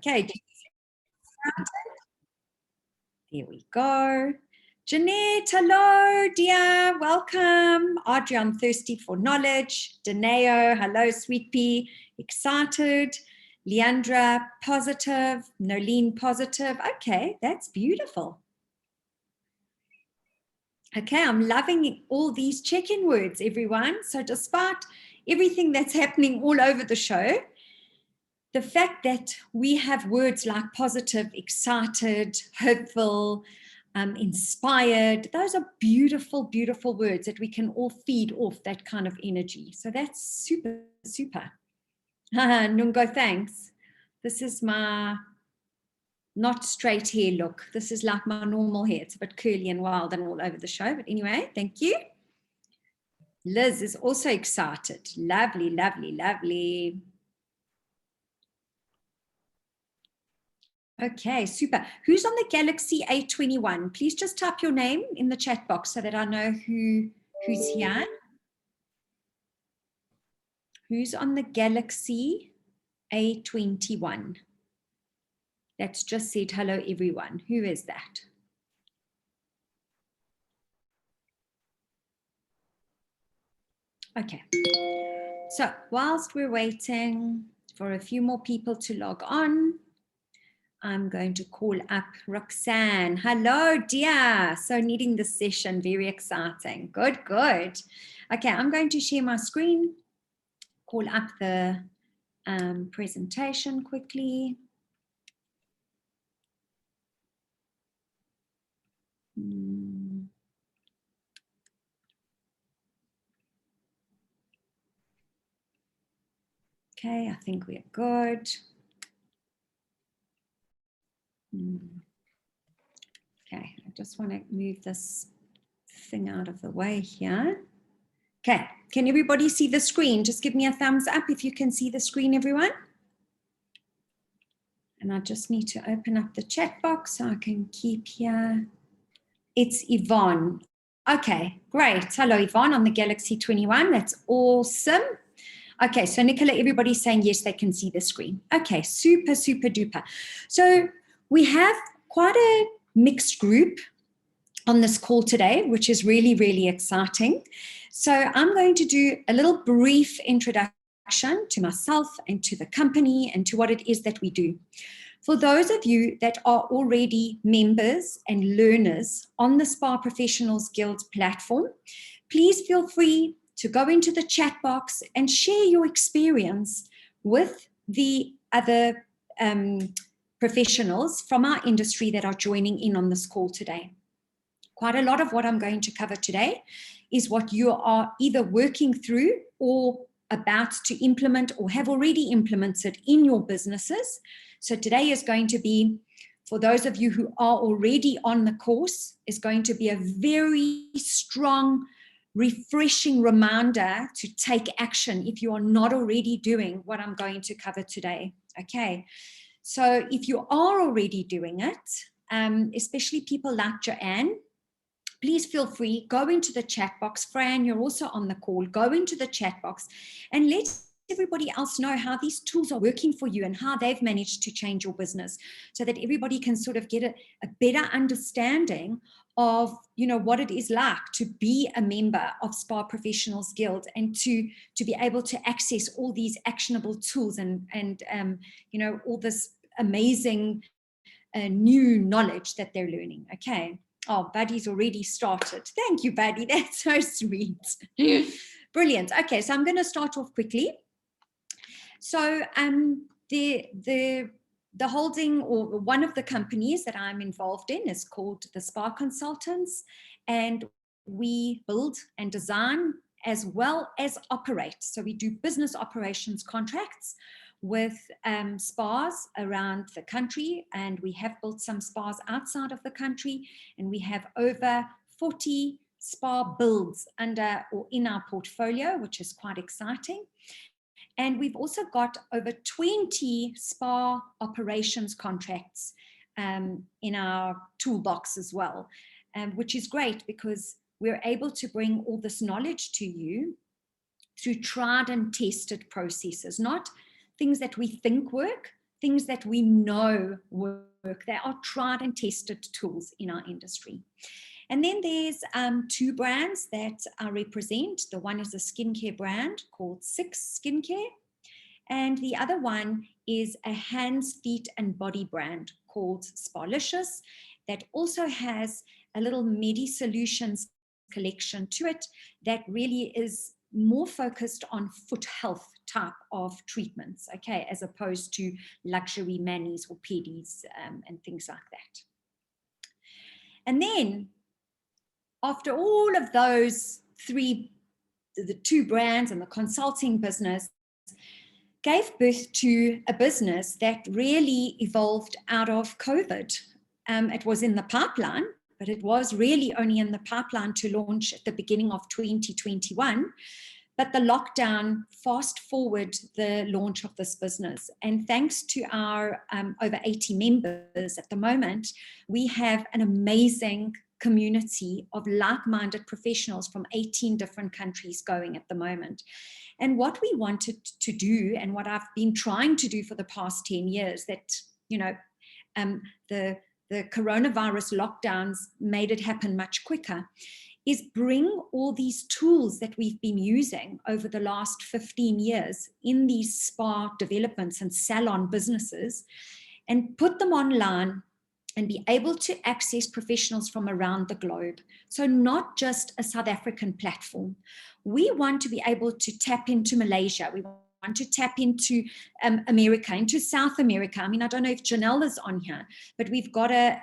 Okay, there we go. Jeanette, hello, dear, welcome. Audrey, I'm thirsty for knowledge. Daneo, hello, sweet pea, excited. Leandra, positive. Nolene, positive. Okay, that's beautiful. Okay, I'm loving all these check-in words, everyone. So despite everything that's happening all over the show, the fact that we have words like positive, excited, hopeful, inspired, those are beautiful, beautiful words that we can all feed off that kind of energy. So that's super, super. Nungo, thanks. This is my not straight hair look. This is like my normal hair. It's a bit curly and wild and all over the show. But anyway, thank you. Liz is also excited. Lovely, lovely, lovely. Okay, super. Who's on the Galaxy A21? Please just type your name in the chat box so that I know who's here. Who's on the Galaxy A21? That's just said hello, everyone. Who is that? Okay. So whilst we're waiting for a few more people to log on, I'm going to call up Roxanne. Hello, dear. So needing this session, very exciting. Good, good. Okay, I'm going to share my screen, call up the presentation quickly. Okay, I think we're good. Okay, I just want to move this thing out of the way here. Okay, can everybody see the screen? Just give me a thumbs up if you can see the screen, everyone. And I just need to open up the chat box so I can keep here. It's Yvonne. Okay, great. Hello, Yvonne on the Galaxy 21. That's awesome. Okay, so Nicola, everybody's saying yes, they can see the screen. Okay, super, super duper. So we have quite a mixed group on this call today, which is really, really exciting. So I'm going to do a little brief introduction to myself and to the company and to what it is that we do. For those of you that are already members and learners on the Spa Professionals Guild platform, please feel free to go into the chat box and share your experience with the other professionals from our industry that are joining in on this call today. Quite a lot of what I'm going to cover today is what you are either working through or about to implement or have already implemented in your businesses. So today is going to be, for those of you who are already on the course, is going to be a very strong, refreshing reminder to take action if you are not already doing what I'm going to cover today. Okay, so if you are already doing it, especially people like Joanne, please feel free, go into the chat box. Fran, you're also on the call. Go into the chat box and let everybody else know how these tools are working for you and how they've managed to change your business so that everybody can sort of get a better understanding of, you know, what it is like to be a member of Spa Professionals Guild and to be able to access all these actionable tools and you know, all this amazing new knowledge that they're learning. Okay. Oh, Buddy's already started. Thank you, Buddy. That's so sweet. Brilliant. Okay, so I'm going to start off quickly. So the holding, or one of the companies that I'm involved in, is called the Spa Consultants, and we build and design as well as operate. So we do business operations contracts with spas around the country, and we have built some spas outside of the country, and we have over 40 spa builds under or in our portfolio, which is quite exciting. And we've also got over 20 spa operations contracts in our toolbox as well, which is great because we're able to bring all this knowledge to you through tried and tested processes, not things that we think work, things that we know work. They are tried and tested tools in our industry. And then there's two brands that I represent. The one is a skincare brand called Six Skincare, and the other one is a hands, feet, and body brand called Sparlicious that also has a little Medi Solutions collection to it that really is more focused on foot health type of treatments, okay, as opposed to luxury manis or pedis and things like that. And then after all of those three, the two brands and the consulting business, gave birth to a business that really evolved out of COVID. It was in the pipeline, but it was really only in the pipeline to launch at the beginning of 2021. But the lockdown fast forward the launch of this business. And thanks to our over 80 members at the moment, we have an amazing community of like-minded professionals from 18 different countries going at the moment. And what we wanted to do, and what I've been trying to do for the past 10 years, that, you know, the coronavirus lockdowns made it happen much quicker, is bring all these tools that we've been using over the last 15 years in these spa developments and salon businesses and put them online and be able to access professionals from around the globe. So not just a South African platform. We want to be able to tap into Malaysia. We want to tap into America, into South America. I mean, I don't know if Janelle is on here, but we've got a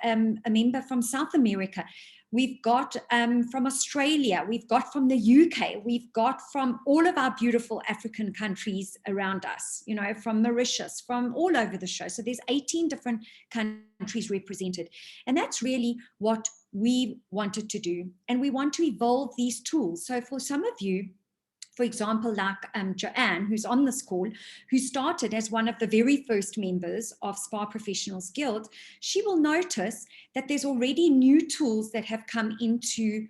member from South America. We've got from Australia, we've got from the UK, we've got from all of our beautiful African countries around us, you know, from Mauritius, from all over the show. So there's 18 different countries represented. And that's really what we wanted to do. And we want to evolve these tools. So for some of you, for example, like Joanne, who's on this call, who started as one of the very first members of Spa Professionals Guild, she will notice that there's already new tools that have come into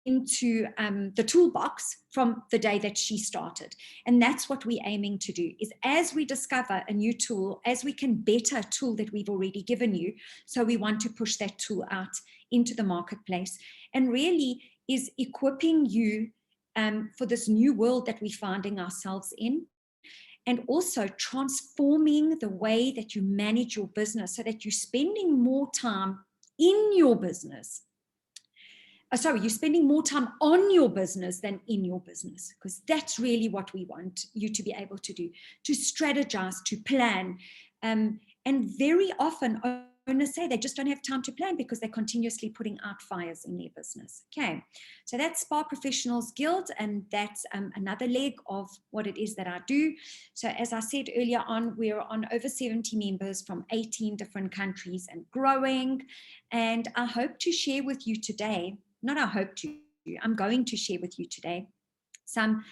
the toolbox from the day that she started. And that's what we're aiming to do, is as we discover a new tool, as we can better a tool that we've already given you, so we want to push that tool out into the marketplace and really is equipping you for this new world that we're finding ourselves in, and also transforming the way that you manage your business so that you're spending more time in your business. You're spending more time on your business than in your business, because that's really what we want you to be able to do, to strategize, to plan. And very often owners say they just don't have time to plan because they're continuously putting out fires in their business. Okay, so that's Spa Professionals Guild, and that's another leg of what it is that I do. So as I said earlier on, we're on over 70 members from 18 different countries and growing. And I hope to share with you today, I'm going to share with you today some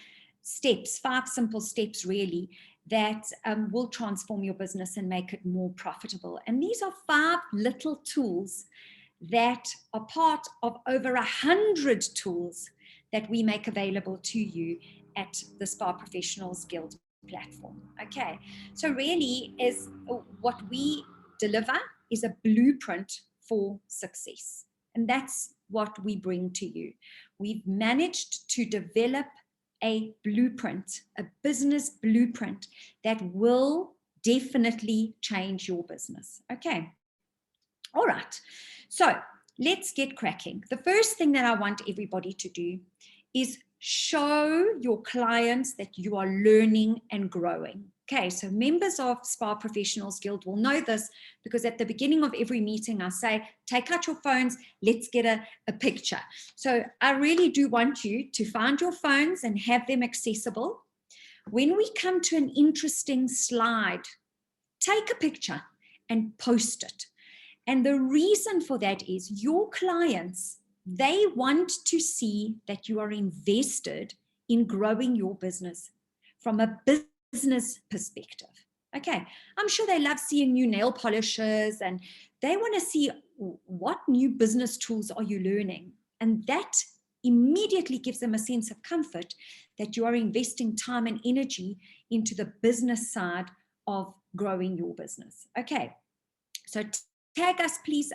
steps, 5 simple steps really, that will transform your business and make it more profitable. And these are 5 little tools that are part of over 100 tools that we make available to you at the Spa Professionals Guild platform. Okay, so really is what we deliver is a blueprint for success. And that's what we bring to you. We've managed to develop a blueprint, a business blueprint that will definitely change your business. Okay. All right. So let's get cracking. The first thing that I want everybody to do is show your clients that you are learning and growing. Okay, so members of Spa Professionals Guild will know this, because at the beginning of every meeting I say, take out your phones, let's get a picture. So I really do want you to find your phones and have them accessible. When we come to an interesting slide, take a picture and post it. And the reason for that is your clients, they want to see that you are invested in growing your business from a business perspective. Okay, I'm sure they love seeing new nail polishes, and they want to see what new business tools are you learning. And that immediately gives them a sense of comfort that you are investing time and energy into the business side of growing your business. Okay, so tag us, please,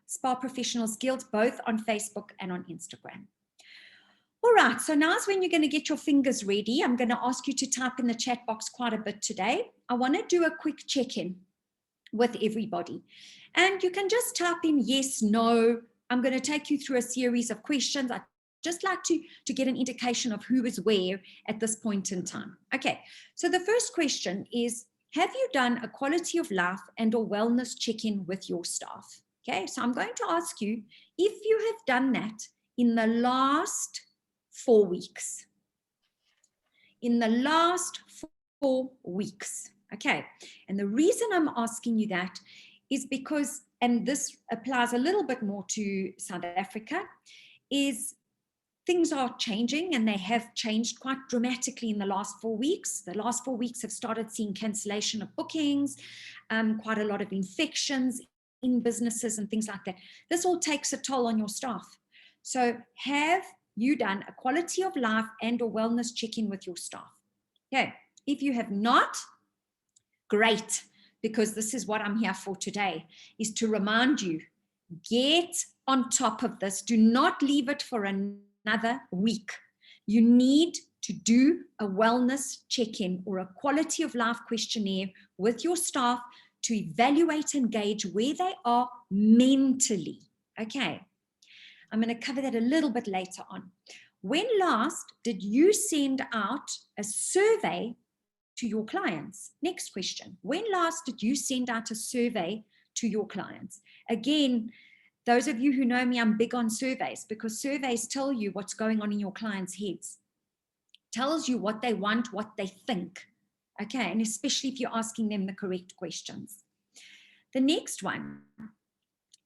Spa Professionals Guild, both on Facebook and on Instagram. All right, so now's when you're going to get your fingers ready. I'm going to ask you to type in the chat box quite a bit today. I want to do a quick check-in with everybody. And you can just type in yes, no. I'm going to take you through a series of questions. I'd just like to get an indication of who is where at this point in time. Okay, so the first question is, have you done a quality of life and or wellness check-in with your staff? Okay, so I'm going to ask you if you have done that in the last 4 weeks. In the last 4 weeks. Okay, and the reason I'm asking you that is because, and this applies a little bit more to South Africa, is things are changing, and they have changed quite dramatically in the last 4 weeks. The last 4 weeks have started seeing cancellation of bookings, quite a lot of infections in businesses and things like that. This all takes a toll on your staff. So have you done a quality of life and or wellness check-in with your staff? Okay, if you have not, great, because this is what I'm here for today, is to remind you, get on top of this. Do not leave it for another week. You need to do a wellness check-in or a quality of life questionnaire with your staff to evaluate and gauge where they are mentally. Okay, I'm going to cover that a little bit later on. When last did you send out a survey to your clients? Next question. When last did you send out a survey to your clients? Again, those of you who know me, I'm big on surveys, because surveys tell you what's going on in your clients' heads. Tells you what they want, what they think. Okay, and especially if you're asking them the correct questions. The next one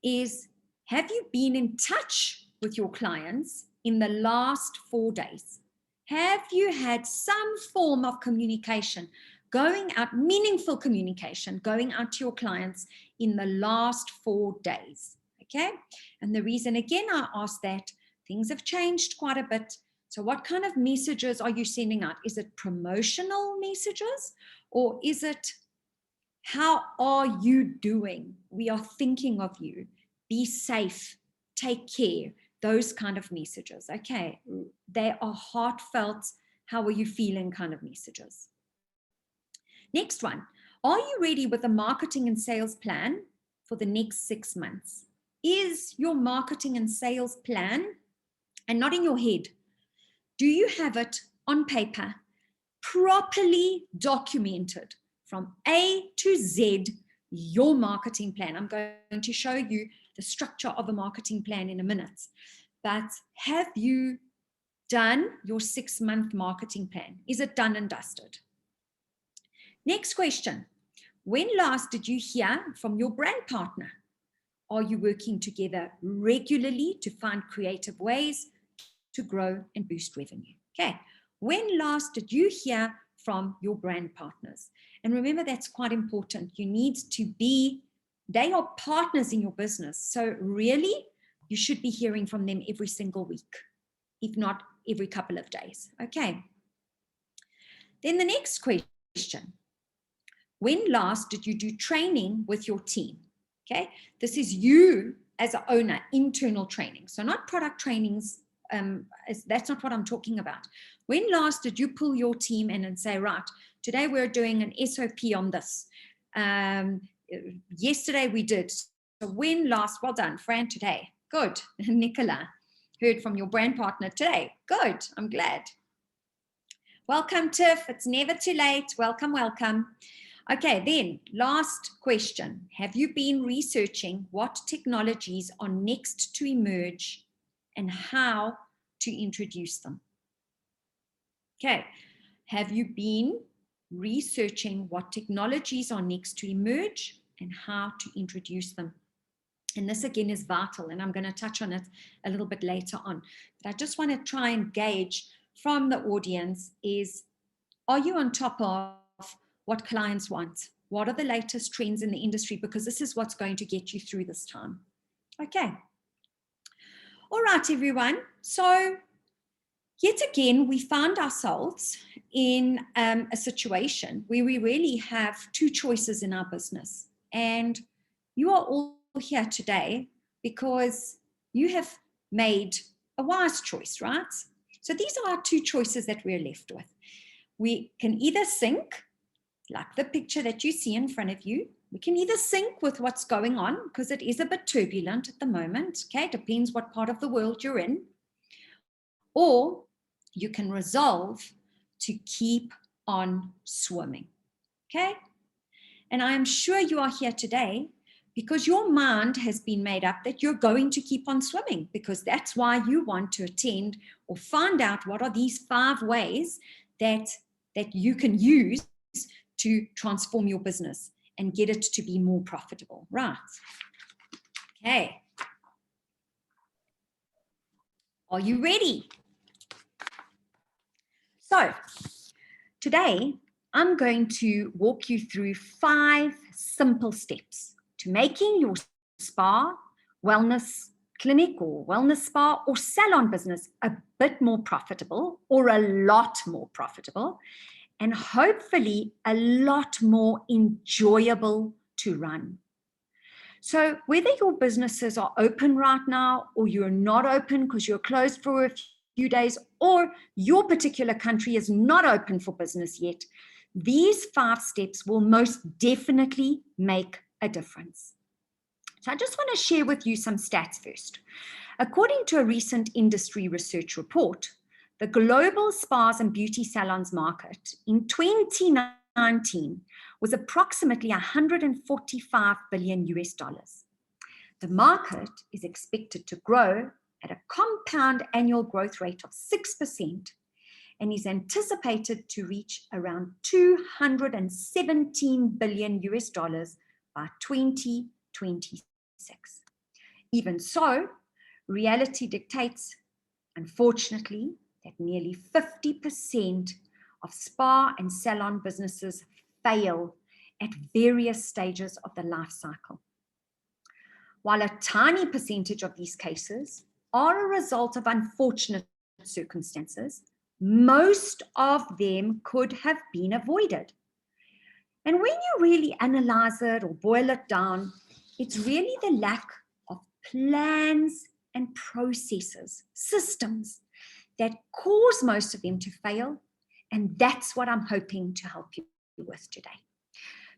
is, have you been in touch with your clients in the last 4 days? Have you had some form of communication going out, meaningful communication going out to your clients in the last 4 days? Okay, and the reason again I ask that, things have changed quite a bit. So what kind of messages are you sending out? Is it promotional messages, or is it, how are you doing? We are thinking of you. Be safe. Take care. Those kind of messages. Okay, they are heartfelt, how are you feeling kind of messages. Next one. Are you ready with a marketing and sales plan for the next 6 months? Is your marketing and sales plan, and not in your head, do you have it on paper, properly documented from A to Z, your marketing plan? I'm going to show you the structure of a marketing plan in a minute. But have you done your 6-month marketing plan? Is it done and dusted? Next question. When last did you hear from your brand partner? Are you working together regularly to find creative ways to grow and boost revenue? Okay. When last did you hear from your brand partners? And remember, that's quite important. You need to be, they are partners in your business. So really, you should be hearing from them every single week, if not every couple of days. Okay. Then the next question. When last did you do training with your team? Okay. This is you as an owner, internal training. So not product trainings. That's not what I'm talking about. When last did you pull your team in and say, right, today we're doing an SOP on this. Yesterday we did. So when last, well done, Fran, today. Good. Nicola, heard from your brand partner today. Good. I'm glad. Welcome, Tiff. It's never too late. Welcome, welcome. Okay, then last question. Have you been researching what technologies are next to emerge and how to introduce them? Okay, have you been researching what technologies are next to emerge and how to introduce them? And this again is vital, and I'm going to touch on it a little bit later on. But I just want to try and gauge from the audience is, are you on top of what clients want? What are the latest trends in the industry? Because this is what's going to get you through this time. Okay. All right, everyone. So Yet again, we found ourselves in a situation where we really have two choices in our business. And you are all here today because you have made a wise choice, right? So these are our two choices that we're left with. We can either sink, like the picture that you see in front of you. We can either sink with what's going on because it is a bit turbulent at the moment. Okay, depends what part of the world you're in. Or you can resolve to keep on swimming. Okay? And I am sure you are here today because your mind has been made up that you're going to keep on swimming, because that's why you want to attend or find out what are these 5 ways that you can use to transform your business and get it to be more profitable, right? Okay. Are you ready? So today, I'm going to walk you through 5 simple steps to making your spa, wellness clinic or wellness spa or salon business a bit more profitable, or a lot more profitable, and hopefully a lot more enjoyable to run. So whether your businesses are open right now or you're not open because you're closed for a few days, or your particular country is not open for business yet, these 5 steps will most definitely make a difference. So I just want to share with you some stats first. According to a recent industry research report, the global spas and beauty salons market in 2019 was approximately $145 billion. The market is expected to grow at a compound annual growth rate of 6% and is anticipated to reach around $217 billion by 2026. Even so, reality dictates, unfortunately, that nearly 50% of spa and salon businesses fail at various stages of the life cycle. While a tiny percentage of these cases are a result of unfortunate circumstances, most of them could have been avoided. And when you really analyze it or boil it down, it's really the lack of plans and processes, systems that cause most of them to fail. And that's what I'm hoping to help you with today.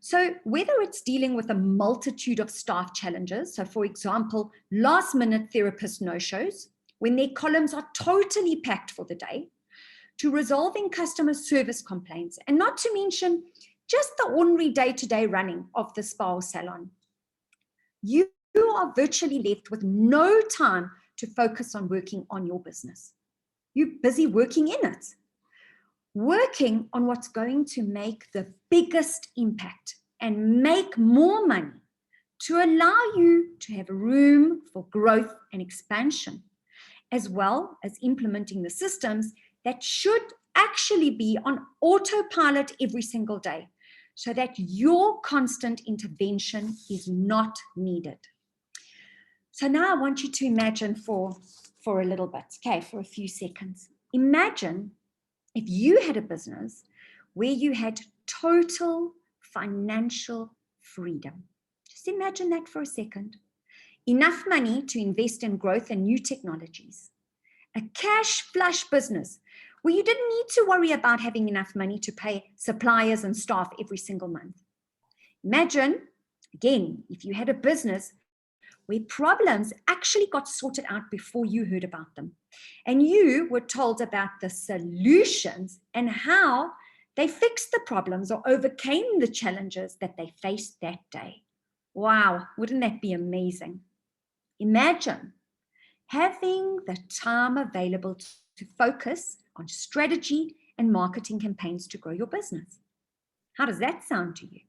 So whether it's dealing with a multitude of staff challenges, so for example, last minute therapist no-shows, when their columns are totally packed for the day, to resolving customer service complaints, and not to mention just the ordinary day-to-day running of the spa or salon, you are virtually left with no time to focus on working on your business. You're busy working in it, working on what's going to make the biggest impact and make more money to allow you to have room for growth and expansion, as well as implementing the systems that should actually be on autopilot every single day, so that your constant intervention is not needed. So now I want you to imagine for a little bit, okay, for a few seconds. Imagine if you had a business where you had total financial freedom. Just imagine that for a second. Enough money to invest in growth and new technologies. A cash flush business where you didn't need to worry about having enough money to pay suppliers and staff every single month. Imagine, again, if you had a business where problems actually got sorted out before you heard about them, and you were told about the solutions and how they fixed the problems or overcame the challenges that they faced that day. Wow, wouldn't that be amazing? Imagine having the time available to focus on strategy and marketing campaigns to grow your business. How does that sound to you?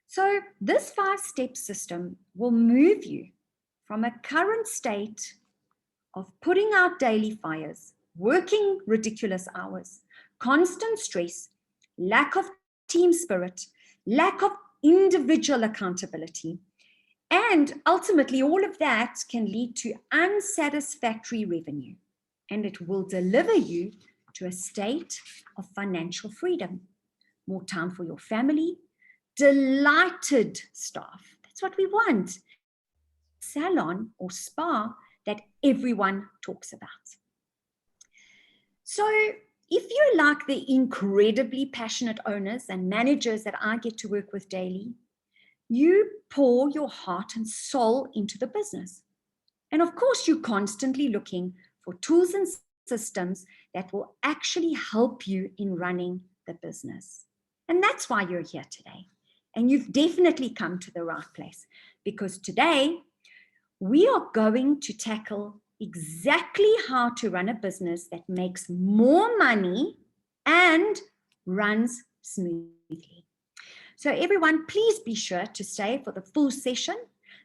So this 5-step system will move you from a current state of putting out daily fires, working ridiculous hours, constant stress, lack of team spirit, lack of individual accountability, and ultimately all of that can lead to unsatisfactory revenue. and it will deliver you to a state of financial freedom. More time for your family, delighted staff. That's what we want. Salon or spa that everyone talks about. So if you're like the incredibly passionate owners and managers that I get to work with daily, you pour your heart and soul into the business. And of course, you're constantly looking for tools and systems that will actually help you in running the business. And that's why you're here today. And you've definitely come to the right place, because today we are going to tackle exactly how to run a business that makes more money and runs smoothly. So everyone, please be sure to stay for the full session.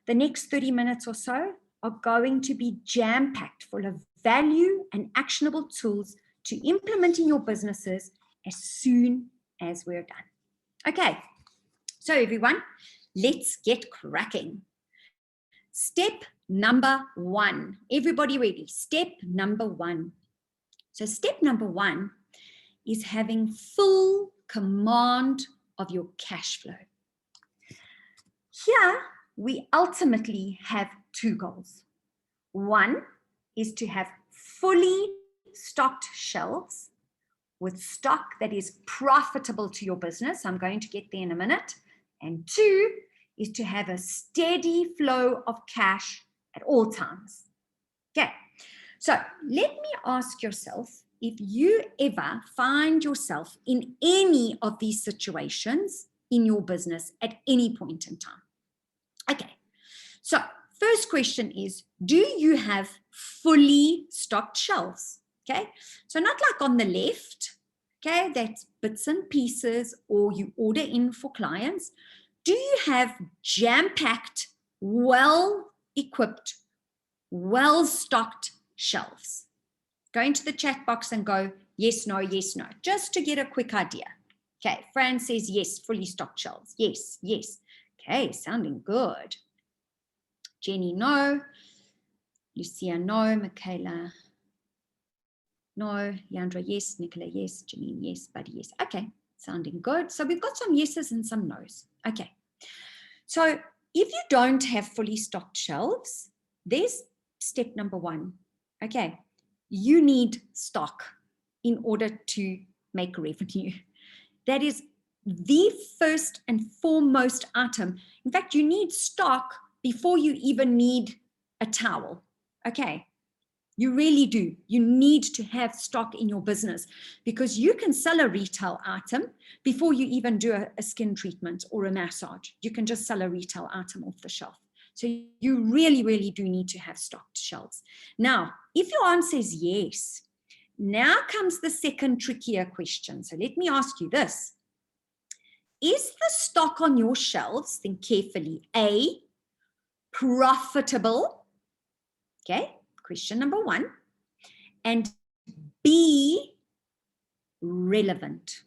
The next 30 minutes or so are going to be jam-packed full of value and actionable tools to implement in your businesses as soon as we're done. Okay, so everyone, let's get cracking. Step number 1. Everybody ready? Step number 1. So step number 1 is having full command of your cash flow. Here, we ultimately have 2 goals. One is to have fully stocked shelves with stock that is profitable to your business. I'm going to get there in a minute. And 2 is to have a steady flow of cash at all times. Okay, so let me ask yourself if you ever find yourself in any of these situations in your business at any point in time. Okay, so first question is, do you have fully stocked shelves? Okay, so not like on the left, okay, that's bits and pieces, or you order in for clients. Do you have jam-packed, well-equipped, well-stocked shelves? Go into the chat box and go, yes, no, just to get a quick idea. Okay, Fran says yes, fully stocked shelves. Yes, yes. Okay, sounding good. Jenny, no. Lucia, no. Michaela, no. Leandra, yes. Nicola, yes. Janine, yes. Buddy, yes. Okay, sounding good. So we've got some yeses and some nos. Okay. So if you don't have fully stocked shelves, there's step number 1. Okay. You need stock in order to make revenue. That is the first and foremost item. In fact, you need stock before you even need a towel. Okay. You really do. You need to have stock in your business, because you can sell a retail item before you even do a skin treatment or a massage. You can just sell a retail item off the shelf. So you really, really do need to have stocked shelves. Now, if your answer is yes, now comes the second trickier question. So let me ask you this. Is the stock on your shelves, think carefully, A, profitable? Okay. Question number 1, and B, relevant.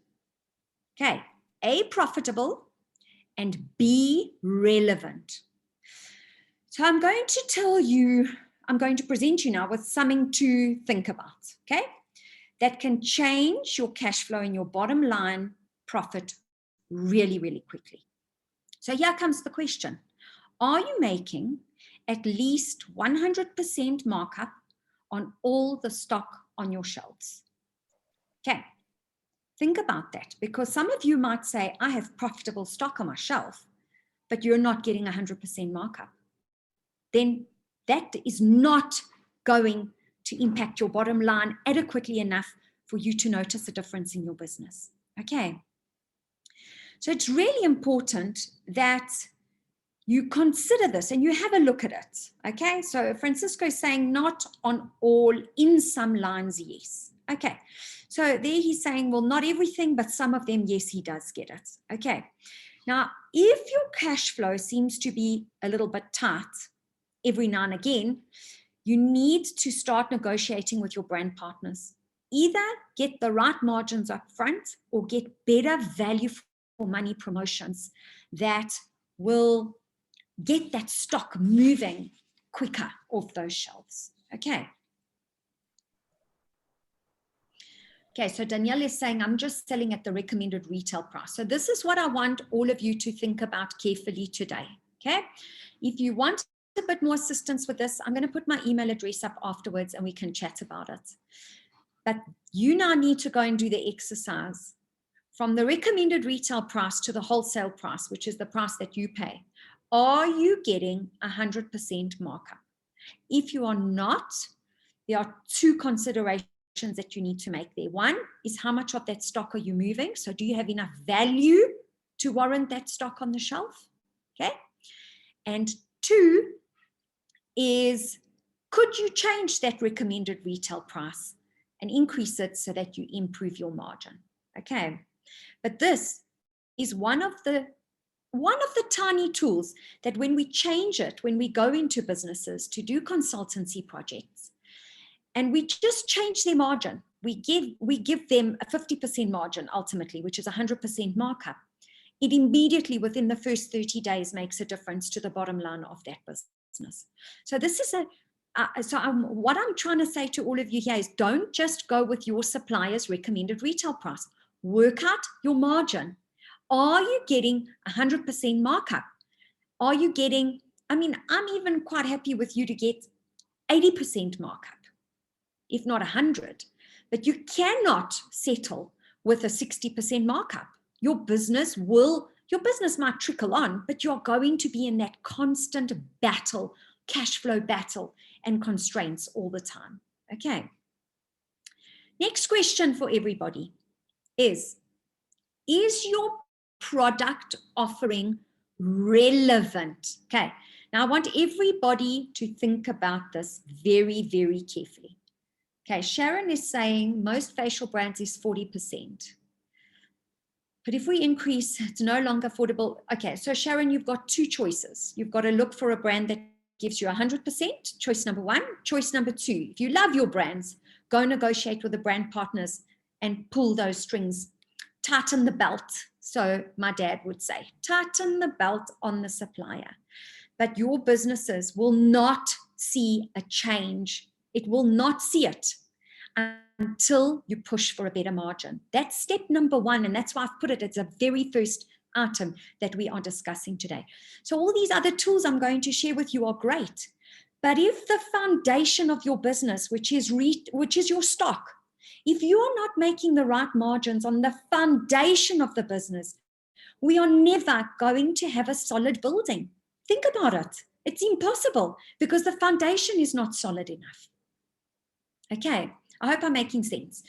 Okay, A, profitable, and B, relevant. So I'm going to present you now with something to think about, okay? That can change your cash flow and your bottom line profit really, really quickly. So here comes the question. Are you making at least 100% markup on all the stock on your shelves? Okay, think about that, because some of you might say, I have profitable stock on my shelf, but you're not getting 100% markup. Then that is not going to impact your bottom line adequately enough for you to notice a difference in your business. Okay, so it's really important that you consider this and you have a look at it. Okay, so Francisco is saying not on all, in some lines, yes. Okay, so there he's saying, well, not everything, but some of them, yes, he does get it. Okay, now if your cash flow seems to be a little bit tight every now and again, you need to start negotiating with your brand partners. Either get the right margins up front or get better value for money promotions that will get that stock moving quicker off those shelves. Okay. Okay, so Danielle is saying, I'm just selling at the recommended retail price. So this is what I want all of you to think about carefully today, okay? If you want a bit more assistance with this, I'm going to put my email address up afterwards and we can chat about it. But you now need to go and do the exercise. From the recommended retail price to the wholesale price, which is the price that you pay, are you getting 100% markup? If you are not, there are two considerations that you need to make there. One is how much of that stock are you moving? So do you have enough value to warrant that stock on the shelf? Okay. And two is, could you change that recommended retail price and increase it so that you improve your margin? Okay. But this is one of the tiny tools that when we change it, when we go into businesses to do consultancy projects, and we just change their margin, we give them a 50% margin ultimately, which is 100% markup. It immediately within the first 30 days makes a difference to the bottom line of that business. So this is what I'm trying to say to all of you here is, don't just go with your supplier's recommended retail price. Work out your margin. Are you getting 100% markup? Are you getting, I'm even quite happy with you to get 80% markup, if not 100, but you cannot settle with a 60% markup. Your business might trickle on, but you're going to be in that constant battle, cash flow battle and constraints all the time. Okay. Next question for everybody is your product offering relevant? Okay. Now I want everybody to think about this very, very carefully. Okay, Sharon is saying most facial brands is 40%. But if we increase, it's no longer affordable. Okay, so Sharon, you've got two choices. You've got to look for a brand that gives you 100%, choice number one. Choice number two, if you love your brands, go negotiate with the brand partners and pull those strings, tighten the belt. So my dad would say, tighten the belt on the supplier. But your businesses will not see a change. It will not see it until you push for a better margin. That's step number one. And that's why I've put it as a very first item that we are discussing today. So all these other tools I'm going to share with you are great. But if the foundation of your business, which is your stock, if you are not making the right margins on the foundation of the business, we are never going to have a solid building. Think about it. It's impossible because the foundation is not solid enough. Okay, I hope I'm making sense.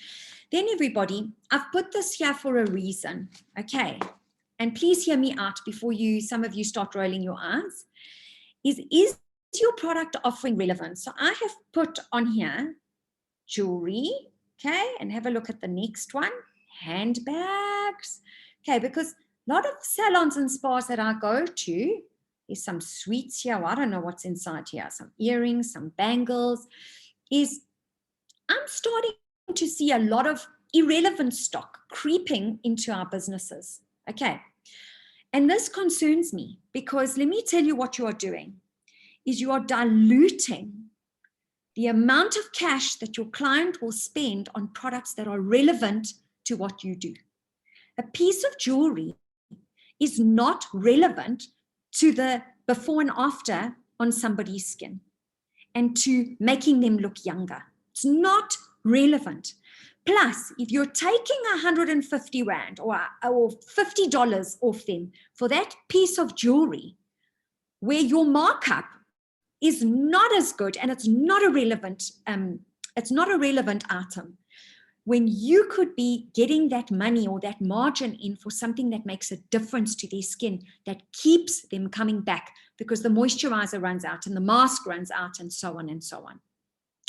Then everybody, I've put this here for a reason, okay? And please hear me out before some of you start rolling your eyes. Is your product offering relevant? So I have put on here jewelry, okay? And have a look at the next one, handbags, okay? Because a lot of salons and spas that I go to, there's some sweets here. I don't know what's inside here. Some earrings, some bangles. I'm starting to see a lot of irrelevant stock creeping into our businesses. Okay. And this concerns me because let me tell you what you are doing is you are diluting the amount of cash that your client will spend on products that are relevant to what you do. A piece of jewelry is not relevant to the before and after on somebody's skin and to making them look younger. It's not relevant. Plus, if you're taking 150 Rand or $50 off them for that piece of jewelry where your markup is not as good and it's not a relevant item, when you could be getting that money or that margin in for something that makes a difference to their skin, that keeps them coming back because the moisturizer runs out and the mask runs out and so on and so on.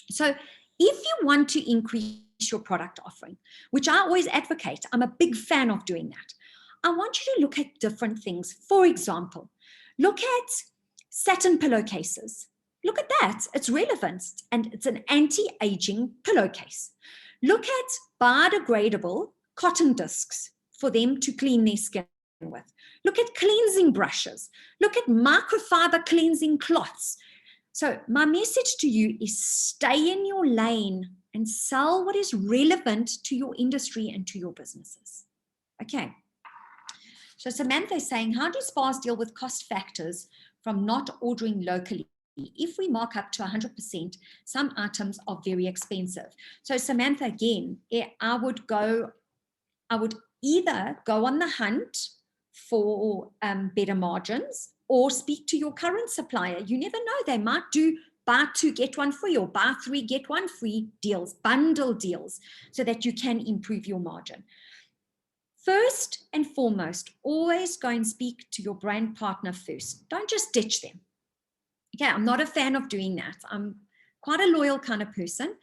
So if you want to increase your product offering, which I always advocate, I'm a big fan of doing that. I want you to look at different things. For example, look at satin pillowcases. Look at that. It's relevant and it's an anti-aging pillowcase. Look at biodegradable cotton discs for them to clean their skin with. Look at cleansing brushes. Look at microfiber cleansing cloths. So my message to you is stay in your lane and sell what is relevant to your industry and to your businesses. Okay. So Samantha is saying, how do spas deal with cost factors from not ordering locally? If we mark up to 100%, some items are very expensive. So Samantha, again, I would either go on the hunt for better margins or speak to your current supplier. You never know, they might do buy 2, get 1 free, or buy 3, get 1 free deals, bundle deals, so that you can improve your margin. First and foremost, always go and speak to your brand partner first. Don't just ditch them. Okay, I'm not a fan of doing that. I'm quite a loyal kind of person,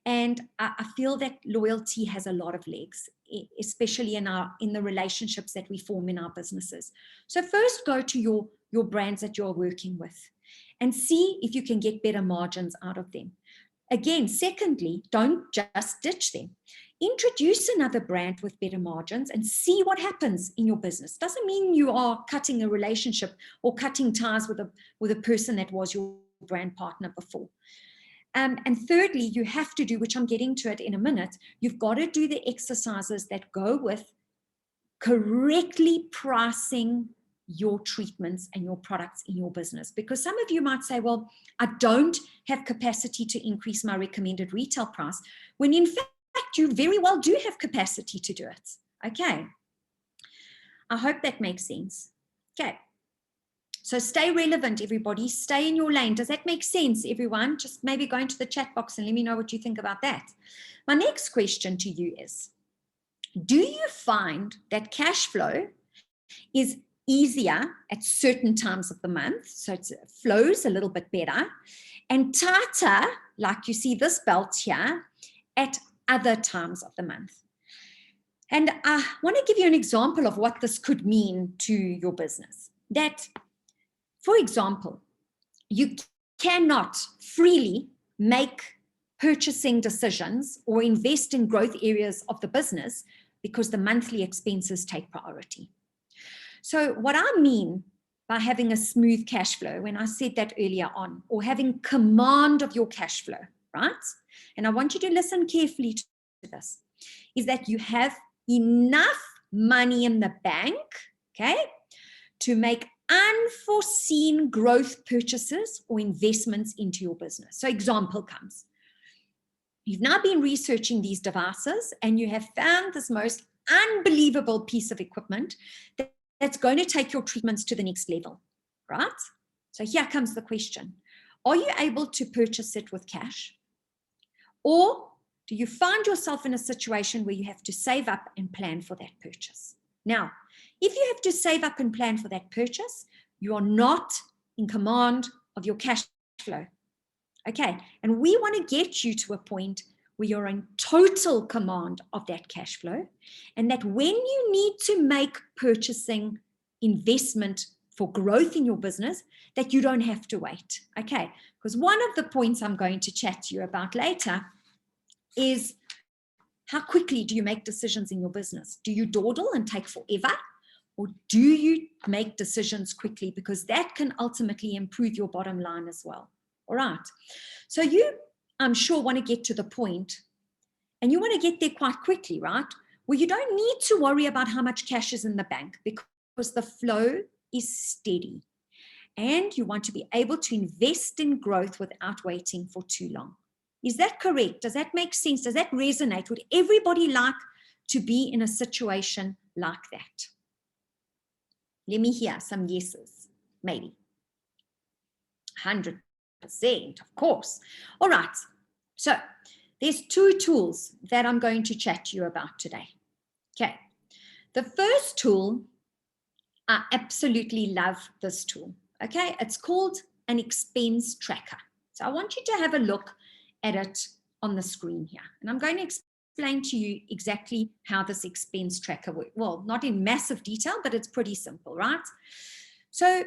and I feel that loyalty has a lot of legs, especially in the relationships that we form in our businesses. So first, go to your brands that you're working with and see if you can get better margins out of them. Again, secondly, don't just ditch them. Introduce another brand with better margins and see what happens in your business. Doesn't mean you are cutting a relationship or cutting ties with a person that was your brand partner before. And thirdly, you have to do, which I'm getting to it in a minute, you've got to do the exercises that go with correctly pricing your treatments and your products in your business. Because some of you might say, well, I don't have capacity to increase my recommended retail price, when in fact, you very well do have capacity to do it. Okay. I hope that makes sense. Okay. So stay relevant, everybody. Stay in your lane. Does that make sense, everyone? Just maybe go into the chat box and let me know what you think about that. My next question to you is, do you find that cash flow is easier at certain times of the month, so it flows a little bit better, and tighter, like you see this belt here, at other times of the month? And I want to give you an example of what this could mean to your business. That, for example, you cannot freely make purchasing decisions or invest in growth areas of the business because the monthly expenses take priority. So what I mean by having a smooth cash flow, when I said that earlier on, or having command of your cash flow, right? And I want you to listen carefully to this, is that you have enough money in the bank, okay, to make unforeseen growth purchases or investments into your business. So example comes. You've now been researching these devices and you have found this most unbelievable piece of equipment that's going to take your treatments to the next level, right? So here comes the question. Are you able to purchase it with cash? Or do you find yourself in a situation where you have to save up and plan for that purchase? Now, if you have to save up and plan for that purchase, you are not in command of your cash flow. Okay, and we want to get you to a point where you're in total command of that cash flow, and that when you need to make purchasing investment for growth in your business, that you don't have to wait. Okay, because one of the points I'm going to chat to you about later is how quickly do you make decisions in your business? Do you dawdle and take forever? Or do you make decisions quickly? Because that can ultimately improve your bottom line as well. All right. So you, I'm sure, want to get to the point, and you want to get there quite quickly, right? Where you don't need to worry about how much cash is in the bank because the flow is steady. And you want to be able to invest in growth without waiting for too long. Is that correct? Does that make sense? Does that resonate? Would everybody like to be in a situation like that? Let me hear some yeses, maybe. 100%, of course. All right. So there's two tools that I'm going to chat to you about today. Okay. The first tool, I absolutely love this tool. Okay. It's called an expense tracker. So I want you to have a look at it on the screen here. And I'm going to explain to you exactly how this expense tracker works. Well, not in massive detail, but it's pretty simple, right? So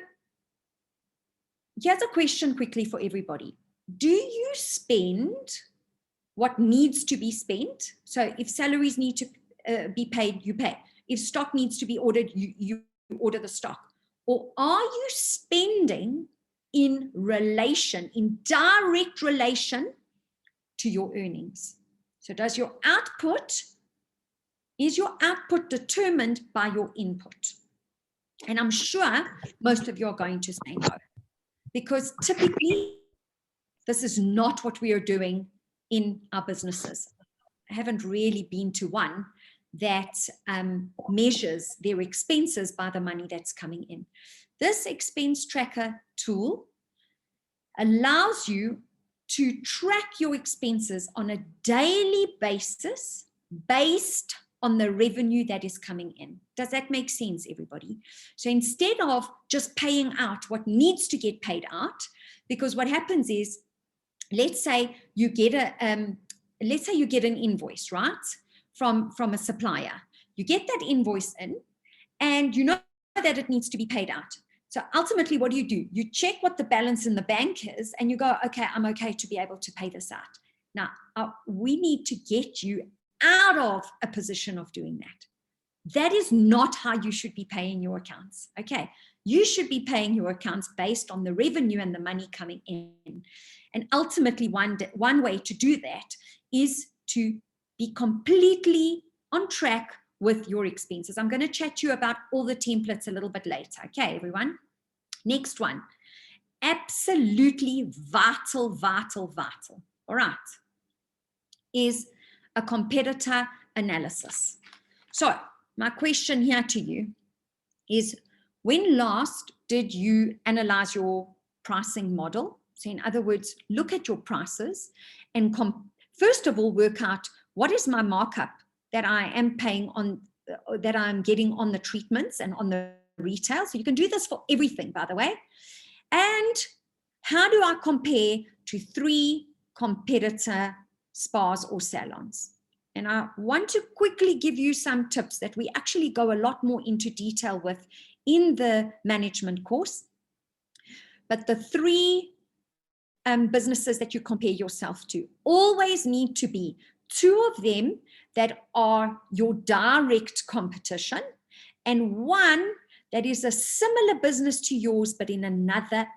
here's a question quickly for everybody. Do you spend what needs to be spent? So if salaries need to be paid, you pay. If stock needs to be ordered, you order the stock. Or are you spending in relation, in direct relation to your earnings? So is your output determined by your input? And I'm sure most of you are going to say no, because typically this is not what we are doing in our businesses. I haven't really been to one that measures their expenses by the money that's coming in. This expense tracker tool allows you to track your expenses on a daily basis based on the revenue that is coming in. Does that make sense, everybody? So instead of just paying out what needs to get paid out, because what happens is, let's say you get an invoice, right, from a supplier. You get that invoice in, and you know that it needs to be paid out. So ultimately, what do? You check what the balance in the bank is, and you go, okay, I'm okay to be able to pay this out. Now, we need to get you out of a position of doing that. That is not how you should be paying your accounts, okay? You should be paying your accounts based on the revenue and the money coming in. And ultimately, one way to do that is to be completely on track with your expenses. I'm going to chat to you about all the templates a little bit later. Okay, everyone? Next one. Absolutely vital. All right. Is a competitor analysis. So my question here to you is, when last did you analyze your pricing model? So in other words, look at your prices and first of all, work out what is my markup that I am paying on, that I'm getting on the treatments and on the retail. So you can do this for everything, by the way. And how do I compare to 3 competitor spas or salons? And I want to quickly give you some tips that we actually go a lot more into detail with in the management course. But the 3 businesses that you compare yourself to always need to be 2 of them that are your direct competition, and 1 that is a similar business to yours, but in another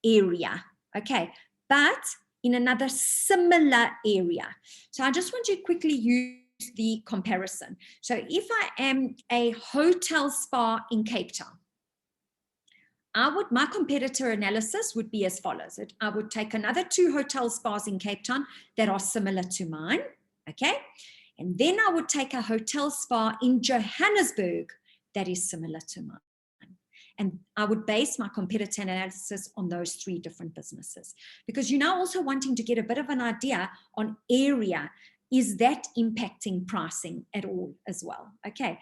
area. Okay, but in another similar area. So I just want to quickly use the comparison. So if I am a hotel spa in Cape Town, my competitor analysis would be as follows. I would take another 2 hotel spas in Cape Town that are similar to mine, okay? And then I would take a hotel spa in Johannesburg that is similar to mine. And I would base my competitor analysis on those 3 different businesses. Because you're now also wanting to get a bit of an idea on area. Is that impacting pricing at all as well? Okay.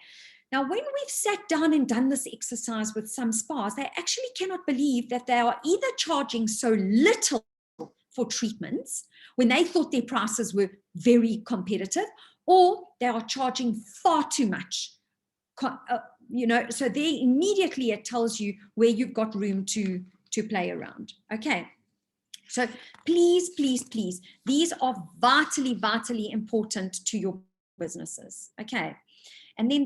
Now, when we've sat down and done this exercise with some spas, they actually cannot believe that they are either charging so little for treatments when they thought their prices were very competitive, or they are charging far too much. So there immediately it tells you where you've got room to play around. Okay. So please, these are vitally important to your businesses. Okay. And then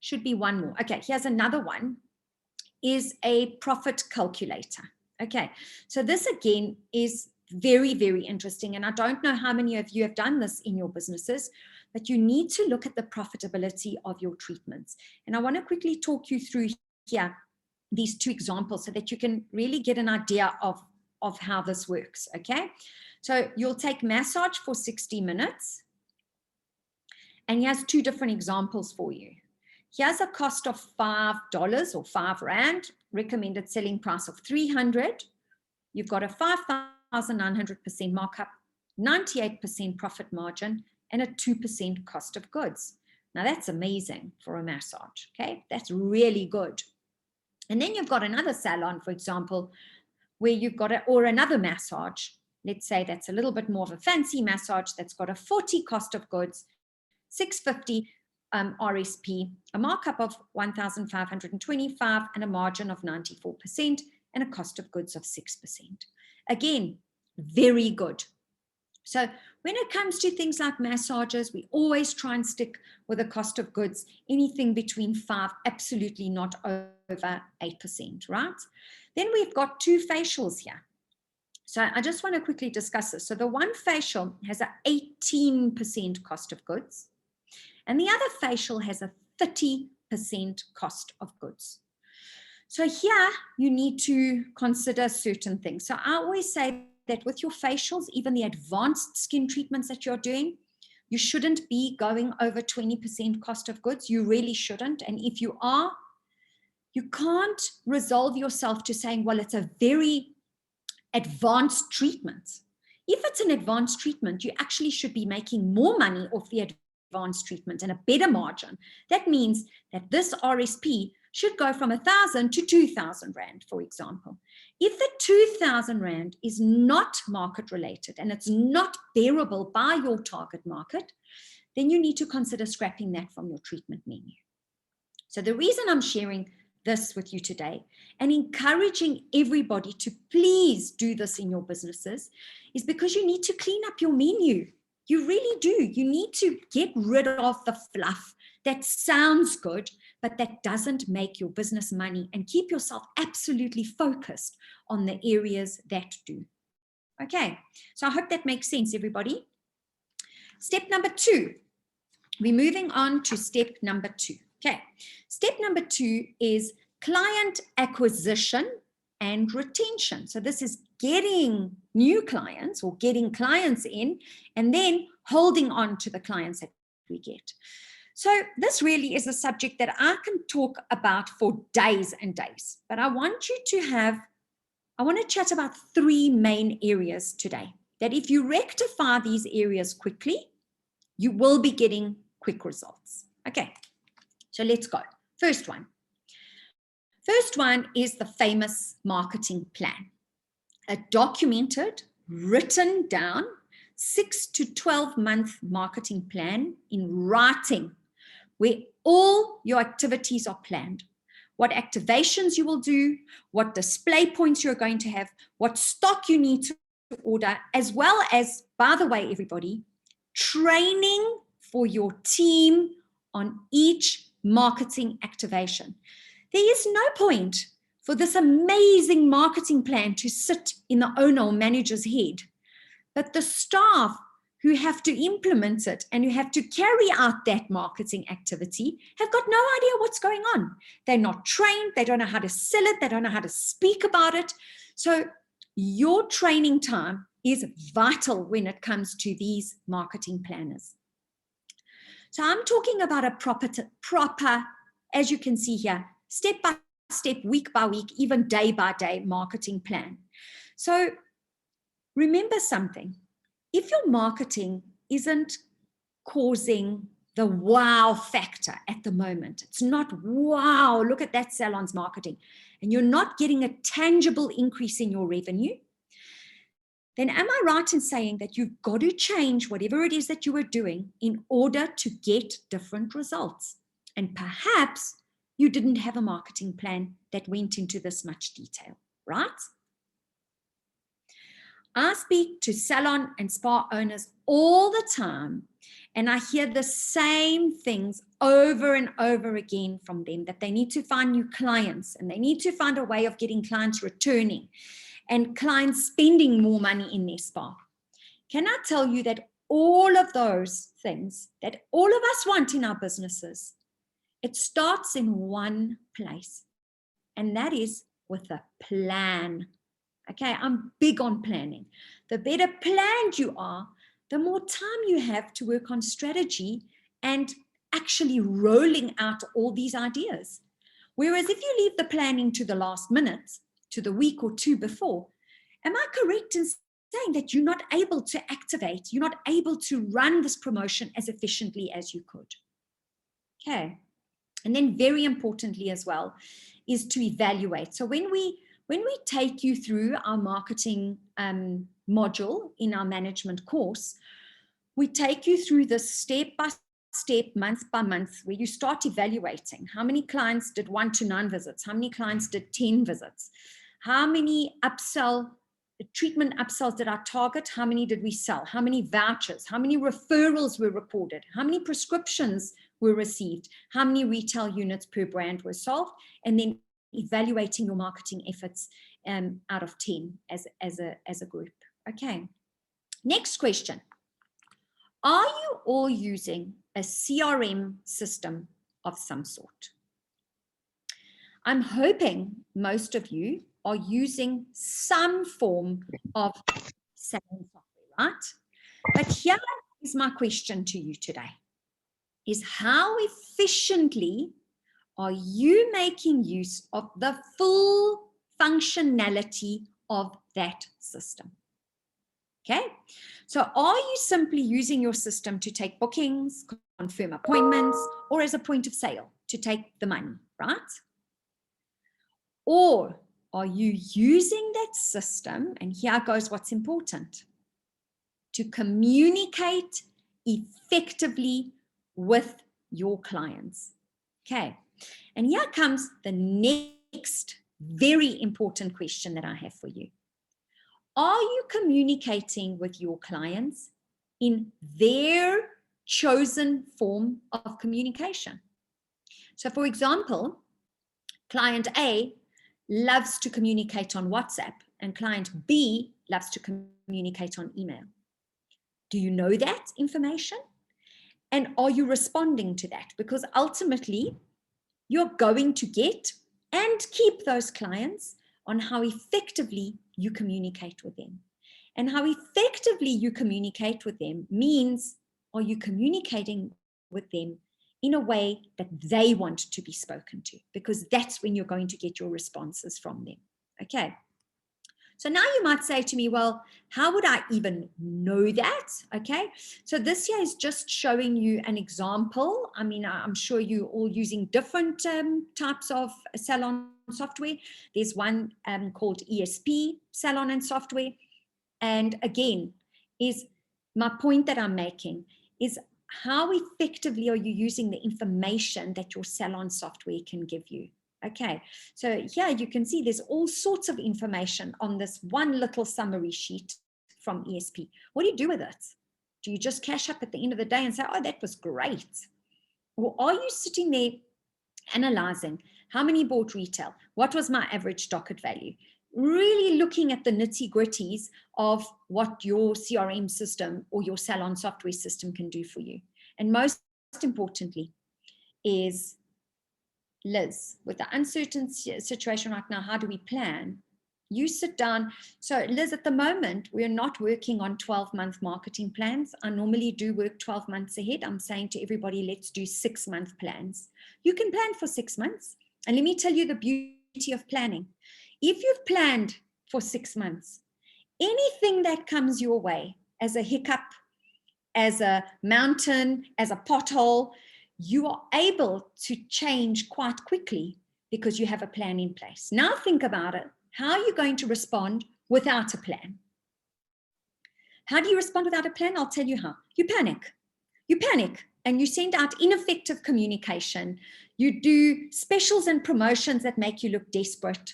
should be one more. Okay, here's another one, is a profit calculator. Okay, so this again is very interesting, and I don't know how many of you have done this in your businesses, but you need to look at the profitability of your treatments. And I want to quickly talk you through here these 2 examples so that you can really get an idea of how this works. Okay, so you'll take massage for 60 minutes, and here's 2 different examples for you. Here's a cost of $5 or R5, recommended selling price of 300. You've got a 5,900% markup, 98% profit margin, and a 2% cost of goods. Now that's amazing for a massage, okay? That's really good. And then you've got another salon, for example, where you've got or another massage, let's say that's a little bit more of a fancy massage that's got a 40 cost of goods, 650 RSP, a markup of 1,525, and a margin of 94%, and a cost of goods of 6%. Again, very good. So when it comes to things like massages, we always try and stick with a cost of goods, anything between 5, absolutely not over 8%, right? Then we've got 2 facials here. So I just want to quickly discuss this. So the one facial has an 18% cost of goods, and the other facial has a 30% cost of goods. So here you need to consider certain things. So I always say that with your facials, even the advanced skin treatments that you're doing, you shouldn't be going over 20% cost of goods. You really shouldn't. And if you are, you can't resolve yourself to saying, well, it's a very advanced treatment. If it's an advanced treatment, you actually should be making more money off the advanced treatment and a better margin. That means that this RSP should go from 1,000 to 2,000 Rand, for example. If the 2,000 Rand is not market related and it's not bearable by your target market, then you need to consider scrapping that from your treatment menu. So the reason I'm sharing this with you today and encouraging everybody to please do this in your businesses is because you need to clean up your menu. You really do. You need to get rid of the fluff that sounds good, but that doesn't make your business money, and keep yourself absolutely focused on the areas that do. Okay, so I hope that makes sense, everybody. Step number 2. We're moving on to step number 2. Okay, step number 2 is client acquisition and retention. So this is getting new clients or getting clients in and then holding on to the clients that we get. So this really is a subject that I can talk about for days and days, but I want to chat about 3 main areas today, that if you rectify these areas quickly, you will be getting quick results. Okay, so let's go. First one is the famous marketing plan. A documented, written down 6 to 12 month marketing plan in writing, where all your activities are planned. What activations you will do, what display points you're going to have, what stock you need to order, as well as, by the way, everybody, training for your team on each marketing activation. There is no point for this amazing marketing plan to sit in the owner or manager's head, but the staff who have to implement it and who have to carry out that marketing activity have got no idea what's going on. They're not trained, they don't know how to sell it, they don't know how to speak about it. So your training time is vital when it comes to these marketing planners. So I'm talking about a proper, as you can see here, step by step, week by week, even day by day marketing plan. So remember something. If your marketing isn't causing the wow factor at the moment, it's not wow, look at that salon's marketing, and you're not getting a tangible increase in your revenue, then am I right in saying that you've got to change whatever it is that you are doing in order to get different results? And perhaps you didn't have a marketing plan that went into this much detail, right? I speak to salon and spa owners all the time, and I hear the same things over and over again from them, that they need to find new clients and they need to find a way of getting clients returning and clients spending more money in their spa. Can I tell you that all of those things that all of us want in our businesses, it starts in one place, and that is with a plan. Okay, I'm big on planning. The better planned you are, the more time you have to work on strategy and actually rolling out all these ideas. Whereas if you leave the planning to the last minute, to the week or two before, am I correct in saying that you're not able to activate, you're not able to run this promotion as efficiently as you could? Okay, and then very importantly as well is to evaluate. So when we take you through our marketing module in our management course, we take you through this step by step, month by month, where you start evaluating how many clients did 1 to 9 visits, how many clients did 10 visits, how many treatment upsells did our target, how many did we sell, how many vouchers, how many referrals were reported, how many prescriptions were received, how many retail units per brand were sold, and then evaluating your marketing efforts out of 10 as a group. Okay. Next question. Are you all using a CRM system of some sort? I'm hoping most of you are using some form of Salon software, right? But here is my question to you today, is how efficiently are you making use of the full functionality of that system? Okay, so are you simply using your system to take bookings, confirm appointments, or as a point of sale to take the money, right? Or are you using that system, and here goes what's important, to communicate effectively with your clients? Okay, and here comes the next very important question that I have for you. Are you communicating with your clients in their chosen form of communication? So for example, client A loves to communicate on WhatsApp and client B loves to communicate on email. Do you know that information? And are you responding to that? Because ultimately, you're going to get and keep those clients on how effectively you communicate with them. And how effectively you communicate with them means, are you communicating with them in a way that they want to be spoken to? Because that's when you're going to get your responses from them. Okay. So now you might say to me, well, how would I even know that? Okay, so this here is just showing you an example. I mean, I'm sure you're all using different types of Salon software. There's one called ESP, Salon and software. And again, is my point that I'm making is how effectively are you using the information that your Salon software can give you? Okay, so here you can see there's all sorts of information on this one little summary sheet from ESP. What do you do with it? Do you just cash up at the end of the day and say, oh, that was great? Or are you sitting there analyzing how many bought retail? What was my average docket value? Really looking at the nitty-gritties of what your CRM system or your Salon software system can do for you. And most importantly is, Liz, with the uncertain situation right now, how do we plan? You sit down. So Liz, at the moment, we're not working on 12-month marketing plans. I normally do work 12 months ahead. I'm saying to everybody, let's do 6-month plans. You can plan for 6 months. And let me tell you the beauty of planning. If you've planned for 6 months, anything that comes your way as a hiccup, as a mountain, as a pothole, you are able to change quite quickly because you have a plan in place. Now think about it. How are you going to respond without a plan? How do you respond without a plan? I'll tell you how. You panic. You panic and you send out ineffective communication. You do specials and promotions that make you look desperate.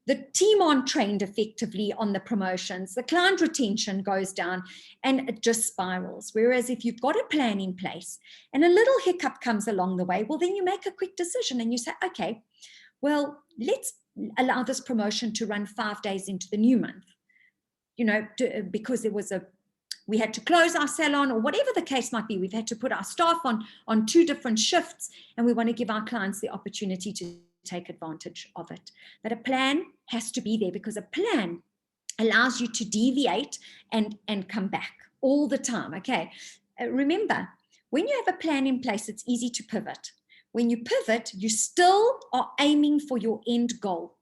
The team aren't trained effectively on the promotions. The client retention goes down and it just spirals. Whereas if you've got a plan in place and a little hiccup comes along the way, well, then you make a quick decision and you say, okay, well, let's allow this promotion to run 5 days into the new month, you know, because we had to close our salon or whatever the case might be. We've had to put our staff on 2 different shifts and we want to give our clients the opportunity to take advantage of it. But a plan has to be there because a plan allows you to deviate and come back all the time. Okay. Remember, when you have a plan in place, it's easy to pivot. When you pivot, you still are aiming for your end goal.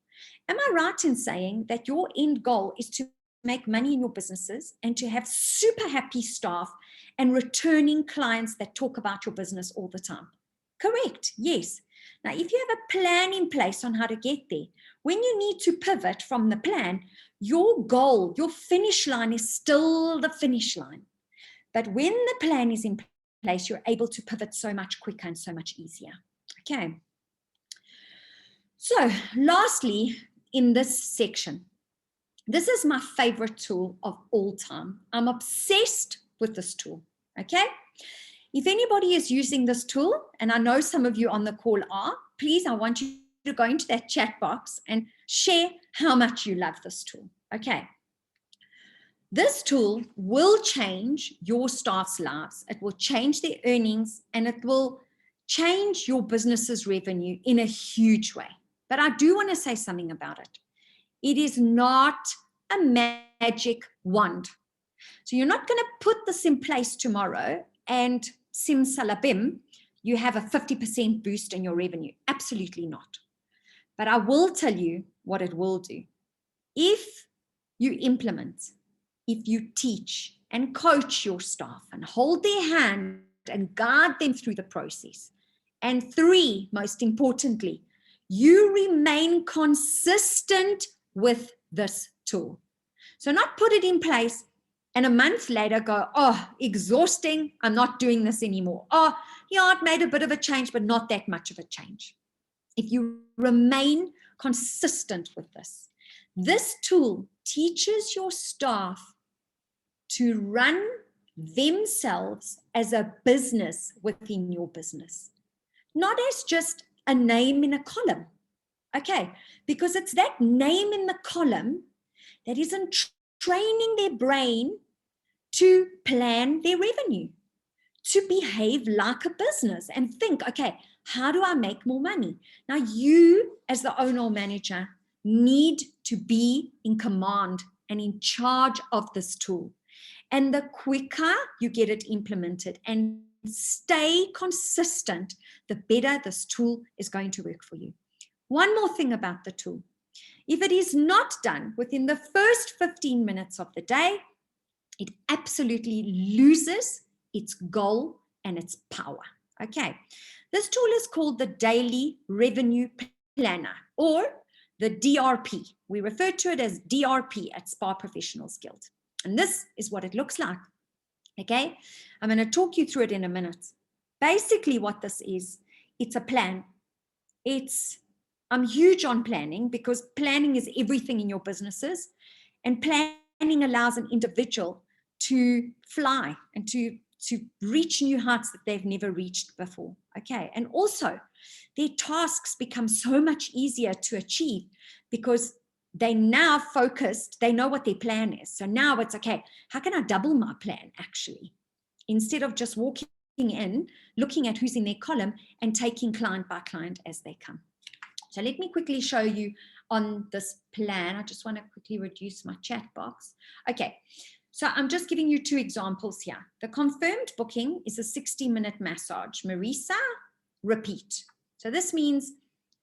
Am I right in saying that your end goal is to make money in your businesses and to have super happy staff and returning clients that talk about your business all the time? Correct. Yes. Now, if you have a plan in place on how to get there, when you need to pivot from the plan, your goal, your finish line is still the finish line. But when the plan is in place, you're able to pivot so much quicker and so much easier. Okay. So lastly, in this section, this is my favorite tool of all time. I'm obsessed with this tool. Okay. If anybody is using this tool, and I know some of you on the call are, please, I want you to go into that chat box and share how much you love this tool. Okay. This tool will change your staff's lives. It will change their earnings, and it will change your business's revenue in a huge way. But I do want to say something about it. It is not a magic wand. So you're not going to put this in place tomorrow and simsalabim, you have a 50% boost in your revenue. Absolutely not. But I will tell you what it will do. If you implement, if you teach and coach your staff and hold their hand and guide them through the process. And 3, most importantly, you remain consistent with this tool. So not put it in place and a month later go, oh, exhausting, I'm not doing this anymore. Oh, yeah, it made a bit of a change, but not that much of a change. If you remain consistent with this tool teaches your staff to run themselves as a business within your business, not as just a name in a column. Okay, because it's that name in the column that isn't training their brain to plan their revenue, to behave like a business and think, okay, how do I make more money? Now, you as the owner or manager need to be in command and in charge of this tool. And the quicker you get it implemented and stay consistent, the better this tool is going to work for you. One more thing about the tool. If it is not done within the first 15 minutes of the day, it absolutely loses its goal and its power. Okay. This tool is called the Daily Revenue Planner, or the DRP. We refer to it as DRP at Spa Professionals Guild. And this is what it looks like. Okay. I'm going to talk you through it in a minute. Basically what this is, it's a plan. I'm huge on planning because planning is everything in your businesses, and planning allows an individual to fly and to reach new heights that they've never reached before. Okay. And also their tasks become so much easier to achieve because they now focused, they know what their plan is. So now it's okay, how can I double my plan actually? Instead of just walking in, looking at who's in their column and taking client by client as they come. So let me quickly show you on this plan. I just want to quickly reduce my chat box. Okay. So I'm just giving you 2 examples here. The confirmed booking is a 60-minute massage. Marisa, repeat. So this means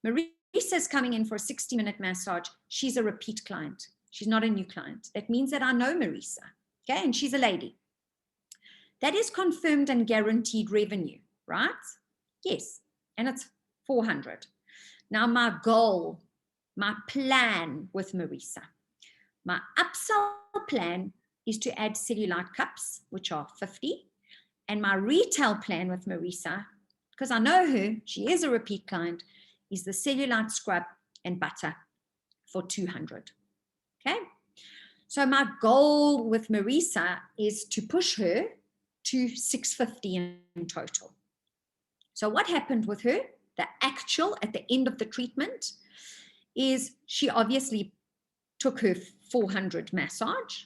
Marisa's coming in for a 60-minute massage. She's a repeat client. She's not a new client. That means that I know Marisa, okay? And she's a lady. That is confirmed and guaranteed revenue, right? Yes, and it's 400. Now my goal, my plan with Marisa, my upsell plan is to add cellulite cups, which are 50. And my retail plan with Marisa, because I know her, she is a repeat client, is the cellulite scrub and butter for 200. Okay. So my goal with Marisa is to push her to 650 in total. So what happened with her, the actual at the end of the treatment, is she obviously took her 400 massage.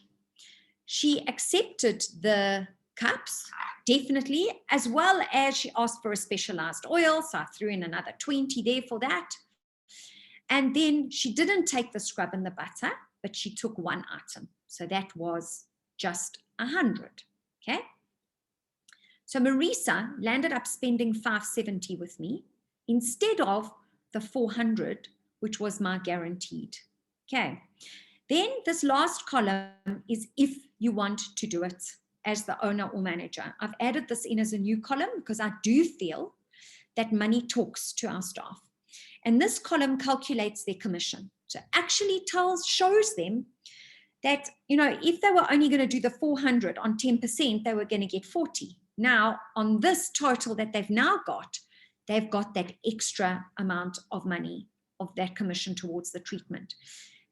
She accepted the cups, definitely, as well as she asked for a specialized oil. So I threw in another 20 there for that. And then she didn't take the scrub and the butter, but she took 1 item. So that was just 100. Okay. So Marisa landed up spending 570 with me instead of the 400, which was my guaranteed. Okay. Then this last column is if you want to do it as the owner or manager. I've added this in as a new column because I do feel that money talks to our staff. And this column calculates their commission. So actually shows them that, you know, if they were only going to do the 400 on 10%, they were going to get 40. Now, on this total that they've now got, they've got that extra amount of money of that commission towards the treatment.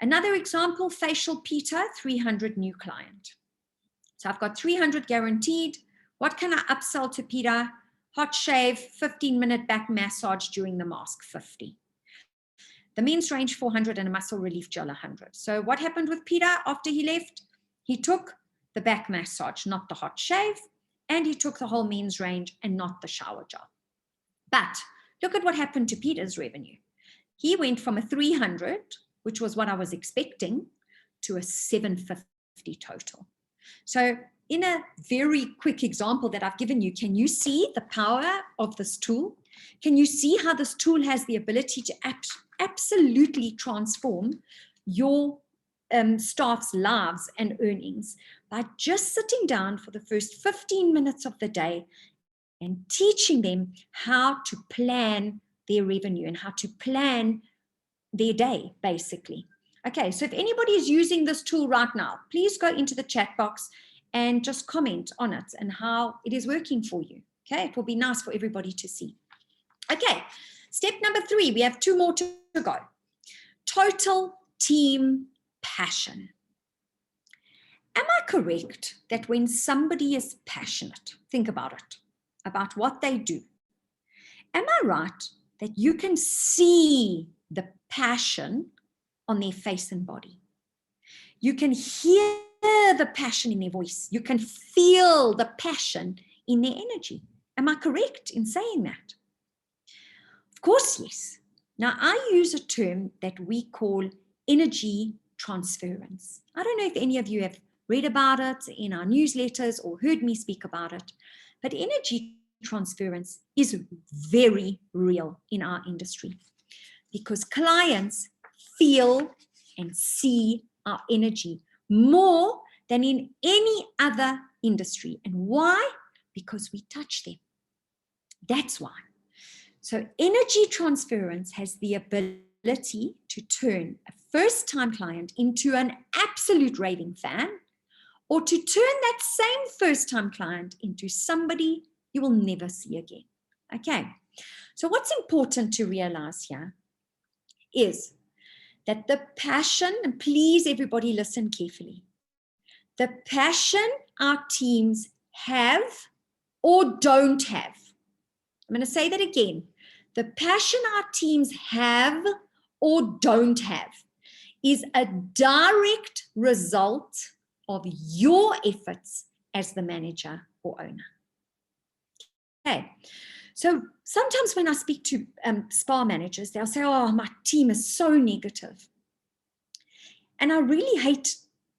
Another example, facial Peter, 300 new client. So I've got 300 guaranteed. What can I upsell to Peter? Hot shave, 15-minute back massage during the mask, 50. the men's range 400 and a muscle relief gel 100. So what happened with Peter after he left? He took the back massage, not the hot shave, and he took the whole men's range and not the shower gel. But look at what happened to Peter's revenue. He went from a 300, which was what I was expecting, to a 750 total. So in a very quick example that I've given you, can you see the power of this tool? Can you see how this tool has the ability to absolutely transform your staff's lives and earnings by just sitting down for the first 15 minutes of the day and teaching them how to plan their revenue and how to plan their day, basically. Okay, so if anybody is using this tool right now, please go into the chat box and just comment on it and how it is working for you. Okay, it will be nice for everybody to see. Okay, step number 3, we have 2 more to go. Total team passion. Am I correct that when somebody is passionate, think about it, about what they do, am I right that you can see the passion on their face and body? You can hear the passion in their voice. You can feel the passion in their energy. Am I correct in saying that? Of course, yes. Now, I use a term that we call energy transference. I don't know if any of you have read about it in our newsletters or heard me speak about it, but energy transference is very real in our industry because clients feel and see our energy more than in any other industry. And why? Because we touch them. That's why. So energy transference has the ability to turn a first-time client into an absolute raving fan, or to turn that same first-time client into somebody you will never see again. Okay, so what's important to realize here is that the passion, and please everybody listen carefully, the passion our teams have or don't have. I'm going to say that again. The passion our teams have or don't have is a direct result of your efforts as the manager or owner. Okay, so sometimes when I speak to spa managers, they'll say, oh, my team is so negative. And I really hate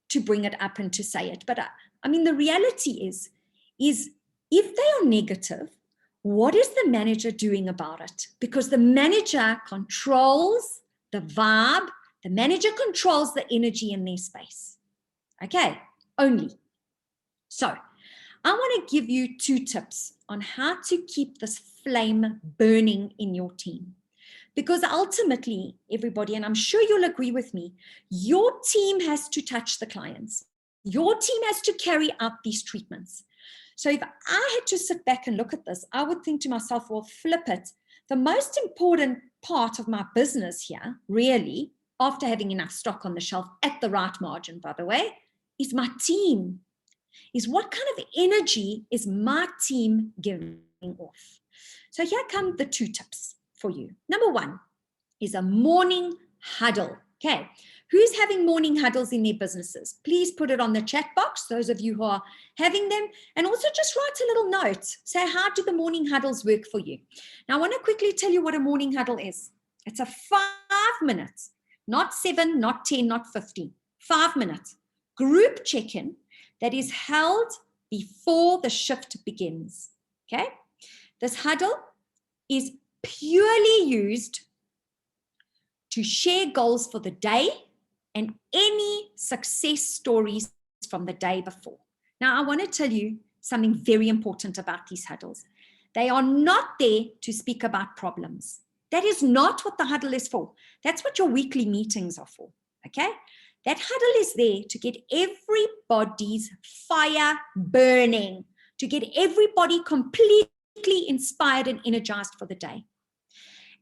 to bring it up and to say it, but I mean, the reality is if they are negative, what is the manager doing about it? Because the manager controls the vibe, the manager controls the energy in their space. Okay, only. So I want to give you 2 tips on how to keep this flame burning in your team. Because ultimately, everybody, and I'm sure you'll agree with me, your team has to touch the clients. Your team has to carry out these treatments. So if I had to sit back and look at this, I would think to myself, well, flip it. The most important part of my business here, really, after having enough stock on the shelf at the right margin, by the way, is my team. Is what kind of energy is my team giving off? So here come the 2 tips for you. Number 1 is a morning huddle. Okay, who's having morning huddles in their businesses? Please put it on the chat box, those of you who are having them, and also just write a little note. Say, how do the morning huddles work for you? Now, I want to quickly tell you what a morning huddle is. It's a 5 minutes, not 7, not 10, not 15, 5 minutes group check-in that is held before the shift begins. Okay, this huddle is purely used to share goals for the day and any success stories from the day before. Now, I want to tell you something very important about these huddles. They are not there to speak about problems. That is not what the huddle is for. That's what your weekly meetings are for, okay? That huddle is there to get everybody's fire burning, to get everybody completely inspired and energized for the day.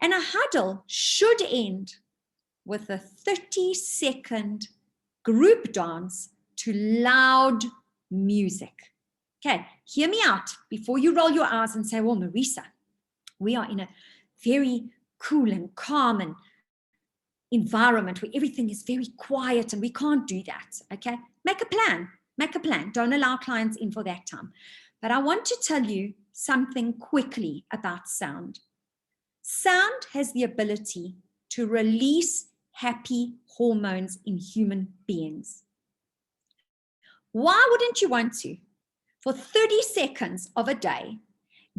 And a huddle should end with a 30-second group dance to loud music. Okay, hear me out before you roll your eyes and say, well, Marisa, we are in a very cool and calm and environment where everything is very quiet, and we can't do that, okay? Make a plan. Make a plan. Don't allow clients in for that time. But I want to tell you something quickly about sound. Sound has the ability to release happy hormones in human beings. Why wouldn't you want to, for 30 seconds of a day,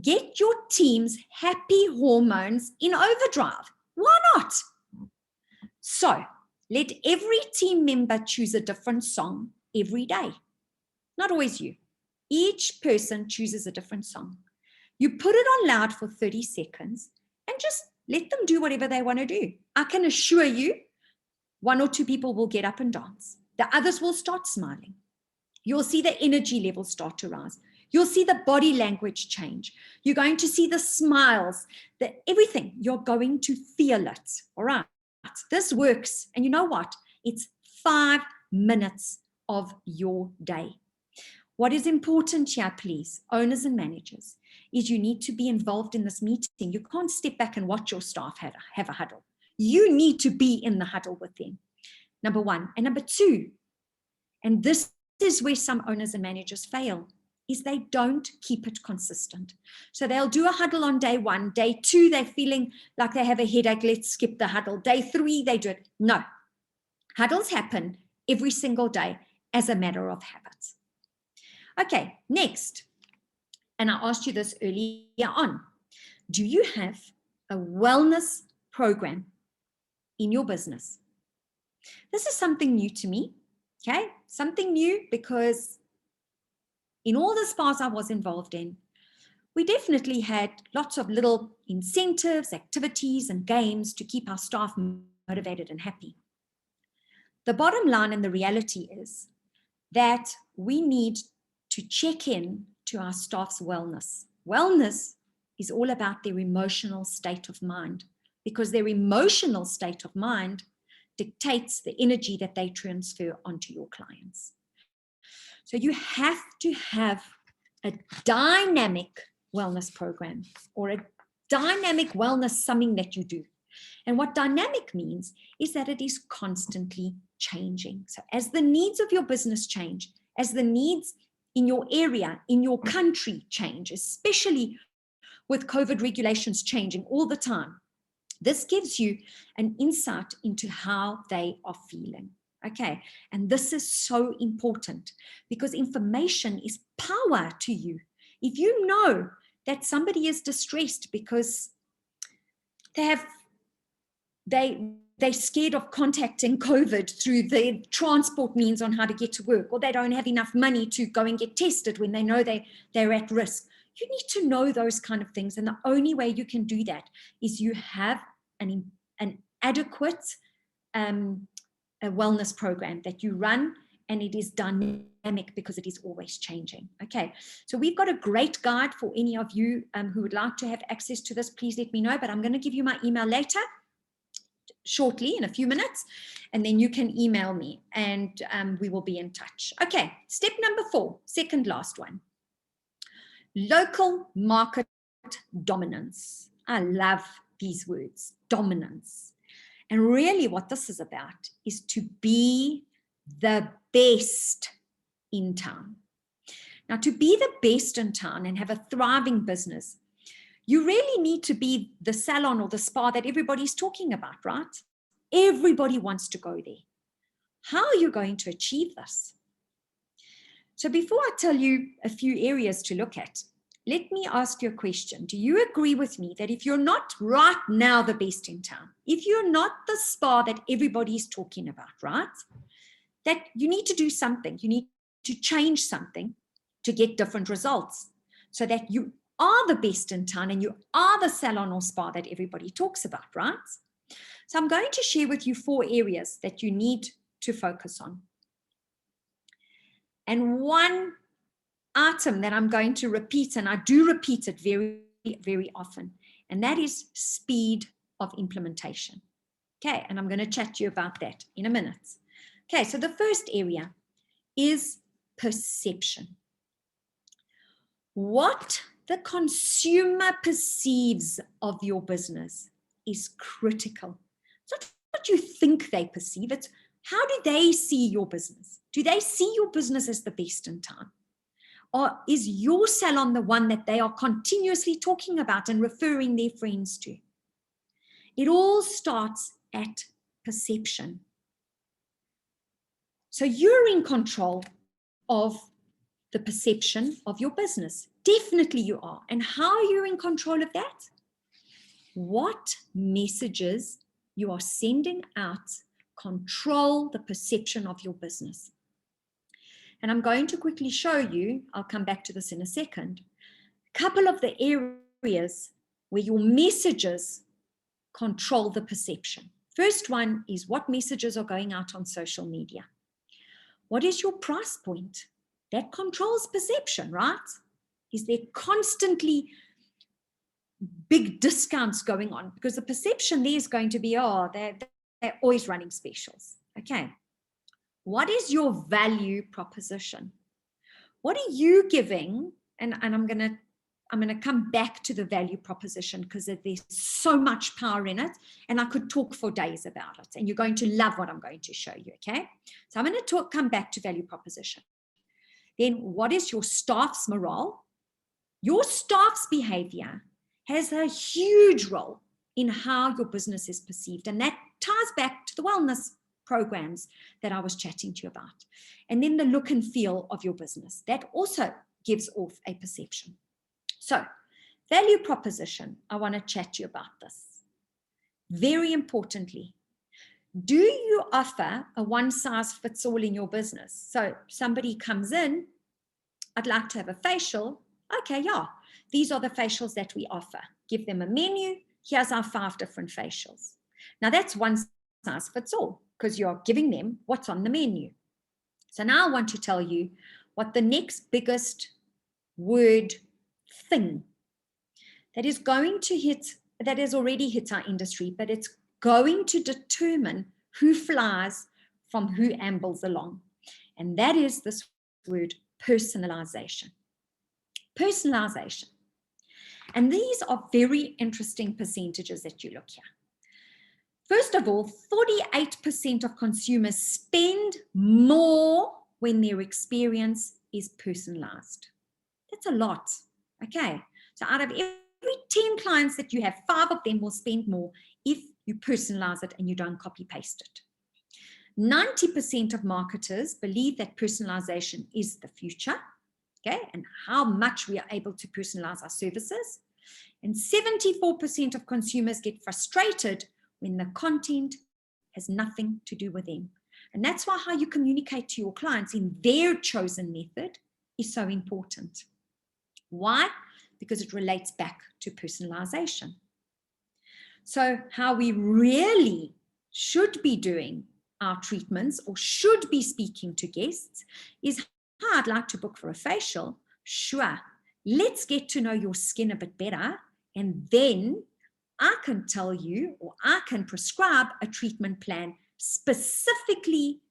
get your team's happy hormones in overdrive? Why not? So let every team member choose a different song every day. Not always you. Each person chooses a different song. You put it on loud for 30 seconds and just let them do whatever they want to do. I can assure you, 1 or 2 people will get up and dance. The others will start smiling. You'll see the energy levels start to rise. You'll see the body language change. You're going to see the smiles, everything. You're going to feel it. All right. This works. And you know what? It's 5 minutes of your day. What is important here, please, owners and managers, is you need to be involved in this meeting. You can't step back and watch your staff have a huddle. You need to be in the huddle with them, number 1. And number 2, and this is where some owners and managers fail, is they don't keep it consistent. So they'll do a huddle on day 1. Day 2, they're feeling like they have a headache. Let's skip the huddle. Day 3, they do it. No. Huddles happen every single day as a matter of habit. Okay, next. And I asked you this earlier on. Do you have a wellness program in your business? This is something new to me. Okay, something new because in all the spas I was involved in, we definitely had lots of little incentives, activities, and games to keep our staff motivated and happy. The bottom line and the reality is that we need to check in to our staff's wellness. Wellness is all about their emotional state of mind, because their emotional state of mind dictates the energy that they transfer onto your clients. So you have to have a dynamic wellness program or a dynamic wellness something that you do. And what dynamic means is that it is constantly changing. So as the needs of your business change, as the needs in your area, in your country change, especially with COVID regulations changing all the time, this gives you an insight into how they are feeling. Okay, and this is so important because information is power to you. If you know that somebody is distressed because they're scared of contacting COVID through the transport means on how to get to work, or they don't have enough money to go and get tested when they know they're at risk. You need to know those kind of things. And the only way you can do that is you have an adequate a wellness program that you run, and it is dynamic because it is always changing. Okay, so we've got a great guide for any of you who would like to have access to this. Please let me know, but I'm going to give you my email later, shortly, in a few minutes, and then you can email me and we will be in touch. Okay, step number 4, second last one. Local market dominance. I love these words, dominance. And really what this is about is to be the best in town. Now, to be the best in town and have a thriving business, you really need to be the salon or the spa that everybody's talking about, right? Everybody wants to go there. How are you going to achieve this? So before I tell you a few areas to look at, let me ask you a question. Do you agree with me that if you're not right now the best in town, if you're not the spa that everybody's talking about, right, that you need to do something, you need to change something to get different results so that you are the best in town and you are the salon or spa that everybody talks about, right? So I'm going to share with you 4 areas that you need to focus on. And one item that I'm going to repeat, and I do repeat it very, very often, and that is speed of implementation. Okay, and I'm going to chat to you about that in a minute. Okay, so the first area is perception. What the consumer perceives of your business is critical. It's not what you think they perceive. It's how do they see your business? Do they see your business as the best in town? Or is your salon the one that they are continuously talking about and referring their friends to? It all starts at perception. So you're in control of the perception of your business. Definitely you are. And how are you in control of that? What messages you are sending out control the perception of your business. And I'm going to quickly show you, I'll come back to this in a second, a couple of the areas where your messages control the perception. First one is what messages are going out on social media. What is your price point? That controls perception, right? Is there constantly big discounts going on? Because the perception there is going to be, oh, they're always running specials. Okay. What is your value proposition? What are you giving? And I'm going to come back to the value proposition because there's so much power in it, and I could talk for days about it, and you're going to love what I'm going to show you, okay? So I'm going to come back to value proposition. Then what is your staff's morale? Your staff's behavior has a huge role in how your business is perceived, and that ties back to the wellness programs that I was chatting to you about. And then the look and feel of your business, that also gives off a perception. So, value proposition, I want to chat to you about this. Very importantly, do you offer a one-size-fits-all in your business? So somebody comes in, I'd like to have a facial. Okay, yeah, these are the facials that we offer. Give them a menu. Here's our 5 different facials. Now that's one-size-fits-all because you're giving them what's on the menu. So now I want to tell you what the next biggest word thing that is going to hit, that has already hit our industry, but it's going to determine who flies from who ambles along. And that is this word, personalization. Personalization. And these are very interesting percentages that you look here. First of all, 48% of consumers spend more when their experience is personalized. That's a lot. Okay, so out of every 10 clients that you have, 5 of them will spend more if you personalize it and you don't copy paste it. 90% of marketers believe that personalization is the future, okay, and how much we are able to personalize our services. And 74% of consumers get frustrated when the content has nothing to do with them. And that's why how you communicate to your clients in their chosen method is so important. Why? Because it relates back to personalization. So how we really should be doing our treatments or should be speaking to guests is, I'd like to book for a facial. Sure, let's get to know your skin a bit better, and then I can tell you, or I can prescribe a treatment plan specifically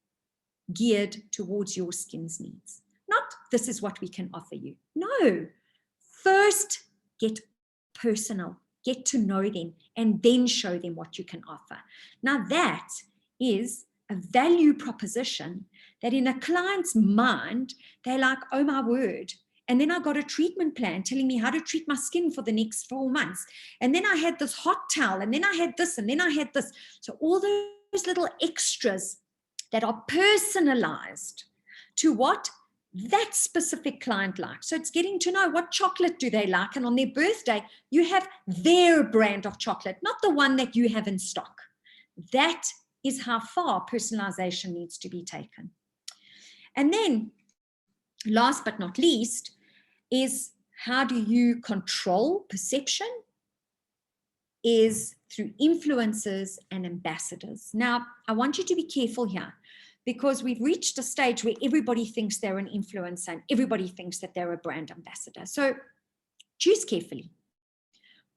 geared towards your skin's needs. Not this is what we can offer you. No, first get personal, get to know them, and then show them what you can offer. Now that is a value proposition that in a client's mind, they're like, oh my word. And then I got a treatment plan telling me how to treat my skin for the next 4 months. And then I had this hot towel, and then I had this, and then I had this. So all those little extras that are personalized to what that specific client likes. So it's getting to know what chocolate do they like. And on their birthday, you have their brand of chocolate, not the one that you have in stock. That is how far personalization needs to be taken. And then last but not least is how do you control perception? Is through influencers and ambassadors. Now, I want you to be careful here because we've reached a stage where everybody thinks they're an influencer and everybody thinks that they're a brand ambassador. So choose carefully.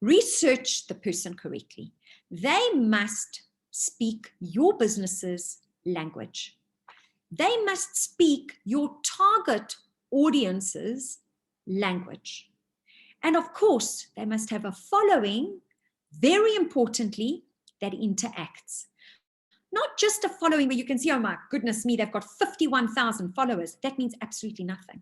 Research the person correctly. They must speak your business's language. They must speak your target audience's language. And of course, they must have a following, very importantly, that interacts. Not just a following where you can see, oh my goodness me, they've got 51,000 followers. That means absolutely nothing.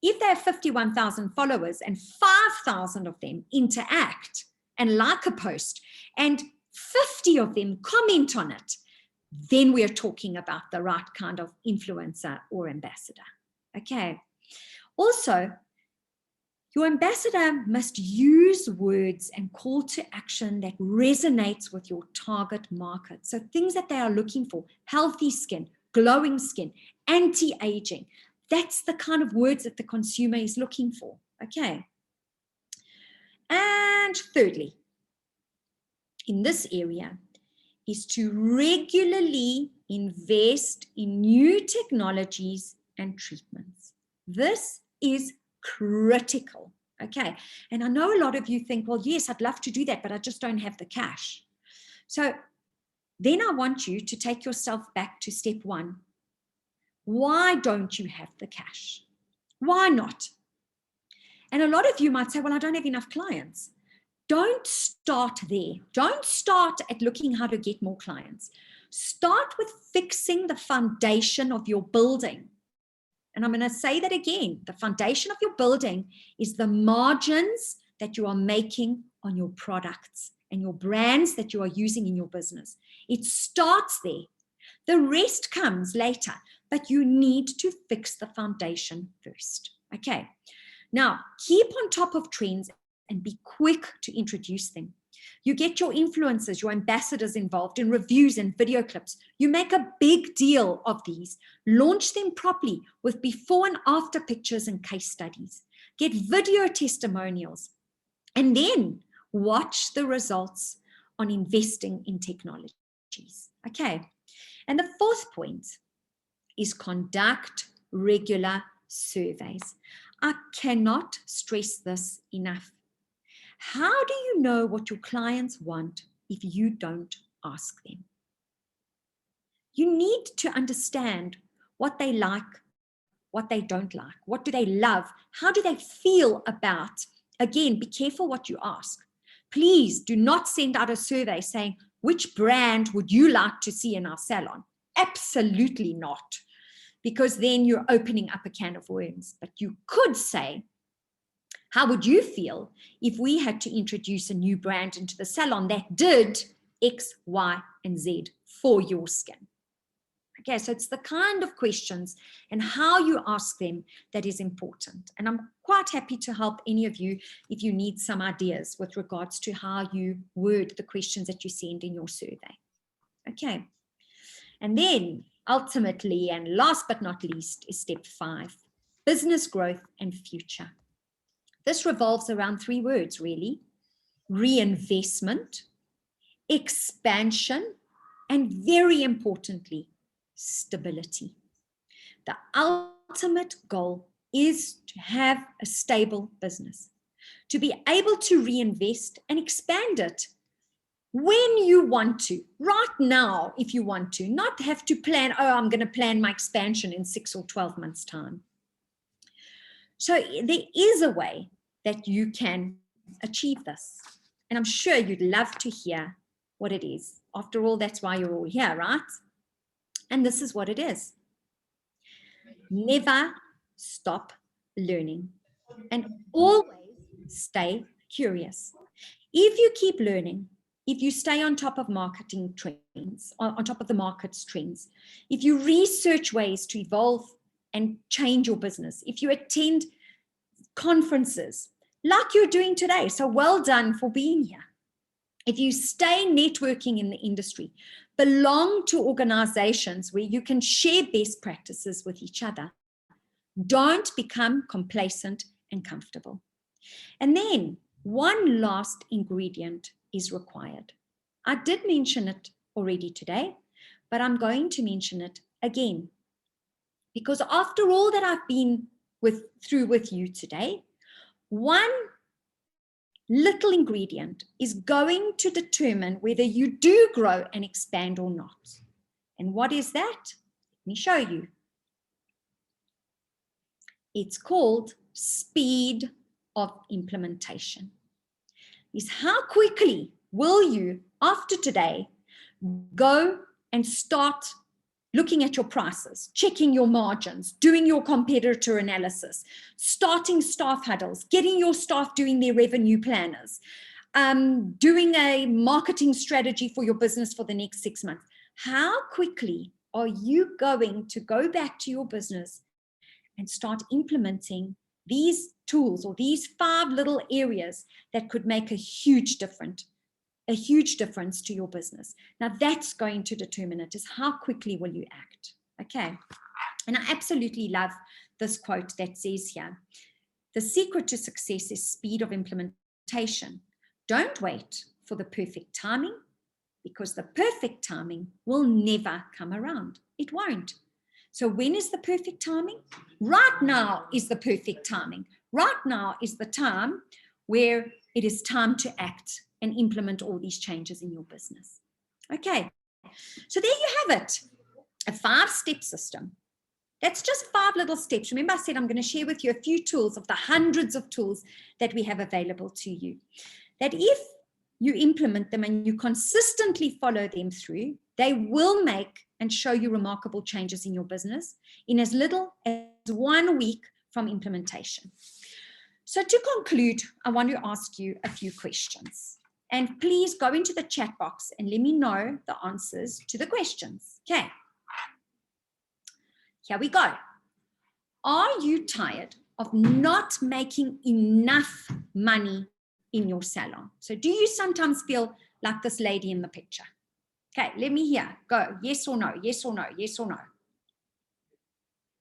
If they have 51,000 followers and 5,000 of them interact and like a post and 50 of them comment on it, then we're talking about the right kind of influencer or ambassador. Okay. Also, your ambassador must use words and call to action that resonates with your target market. So things that they are looking for: healthy skin, glowing skin, anti-aging. That's the kind of words that the consumer is looking for. Okay. And thirdly, in this area, is to regularly invest in new technologies and treatments. This is critical. Okay. And I know a lot of you think, well, yes, I'd love to do that, but I just don't have the cash. So then I want you to take yourself back to step one. Why don't you have the cash? Why not? And a lot of you might say, well, I don't have enough clients. Don't start there. Don't start at looking how to get more clients. Start with fixing the foundation of your building. And I'm going to say that again. The foundation of your building is the margins that you are making on your products and your brands that you are using in your business. It starts there. The rest comes later, but you need to fix the foundation first. Okay. Now, keep on top of trends and be quick to introduce them. You get your influencers, your ambassadors involved in reviews and video clips. You make a big deal of these. Launch them properly with before and after pictures and case studies. Get video testimonials. And then watch the results on investing in technologies. Okay. And the fourth point is conduct regular surveys. I cannot stress this enough. How do you know what your clients want if you don't ask them? You need to understand what they like, what they don't like, what do they love, how do they feel about. Again, be careful what you ask. Please do not send out a survey saying, which brand would you like to see in our salon? Absolutely not, because then you're opening up a can of worms. But you could say, how would you feel if we had to introduce a new brand into the salon that did X, Y, and Z for your skin? Okay, so it's the kind of questions and how you ask them that is important. And I'm quite happy to help any of you if you need some ideas with regards to how you word the questions that you send in your survey. Okay, and then ultimately, and last but not least, is step 5, business growth and future. This revolves around 3 words, really: reinvestment, expansion, and very importantly, stability. The ultimate goal is to have a stable business, to be able to reinvest and expand it when you want to, right now, if you want to, not have to plan, oh, I'm going to plan my expansion in 6 or 12 months' time. So there is a way that you can achieve this. And I'm sure you'd love to hear what it is. After all, that's why you're all here, right? And this is what it is. Never stop learning and always stay curious. If you keep learning, if you stay on top of marketing trends, on top of the market's trends, if you research ways to evolve and change your business, if you attend conferences like you're doing today, so well done for being here. If you stay networking in the industry, belong to organizations where you can share best practices with each other, don't become complacent and comfortable. And then one last ingredient is required. I did mention it already today, but I'm going to mention it again, because after all that I've been through with you today, one little ingredient is going to determine whether you do grow and expand or not. And what is that? Let me show you. It's called speed of implementation. Is how quickly will you, after today, Go and start looking at your prices, checking your margins, doing your competitor analysis, starting staff huddles, getting your staff doing their revenue planners, doing a marketing strategy for your business for the next 6 months. How quickly are you going to go back to your business and start implementing these tools or these 5 little areas that could make a huge difference to your business? Now that's going to determine it, is how quickly will you act? Okay. And I absolutely love this quote that says here, the secret to success is speed of implementation. Don't wait for the perfect timing, because the perfect timing will never come around. It won't. So when is the perfect timing? Right now is the perfect timing. Right now is the time where it is time to act and implement all these changes in your business. Okay, so there you have it, a 5-step system. That's just 5 little steps. Remember, I said I'm going to share with you a few tools of the hundreds of tools that we have available to you, that if you implement them and you consistently follow them through, they will make and show you remarkable changes in your business in as little as 1 week from implementation. So to conclude, I want to ask you a few questions. And please go into the chat box and let me know the answers to the questions. Okay. Here we go. Are you tired of not making enough money in your salon? So do you sometimes feel like this lady in the picture? Okay, let me hear. Go. Yes or no? Yes or no? Yes or no?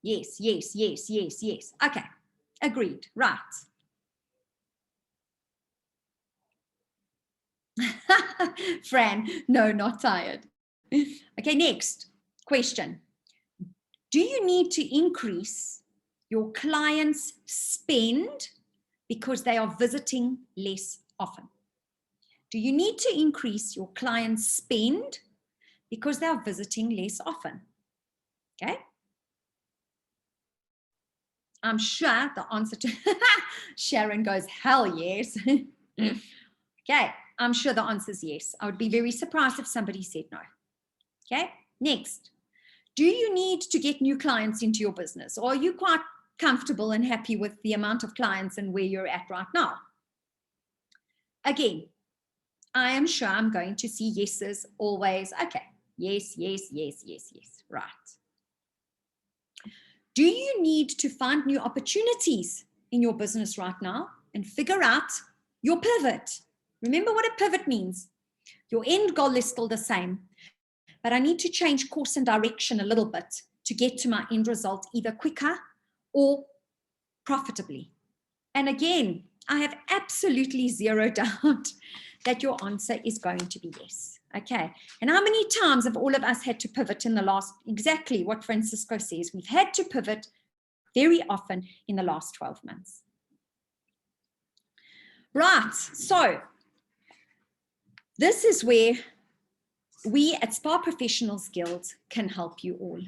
Yes, yes, yes, yes, yes. Okay, agreed. Right. Fran, no, not tired. Okay, next question. Do you need to increase your clients' spend because they are visiting less often? Do you need to increase your clients' spend because they are visiting less often? Okay. I'm sure the answer to Sharon goes, hell yes. Okay, I'm sure the answer is yes. I would be very surprised if somebody said no. Okay, next. Do you need to get new clients into your business, or are you quite comfortable and happy with the amount of clients and where you're at right now? Again, I am sure I'm going to see yeses always. Okay, yes, yes, yes, yes, yes, right. Do you need to find new opportunities in your business right now and figure out your pivot? Remember what a pivot means. Your end goal is still the same, but I need to change course and direction a little bit to get to my end result either quicker or profitably. And again, I have absolutely zero doubt that your answer is going to be yes. Okay. And how many times have all of us had to pivot in the last, exactly what Francisco says, we've had to pivot very often in the last 12 months. Right. So this is where we at Spa Professionals Guild can help you all,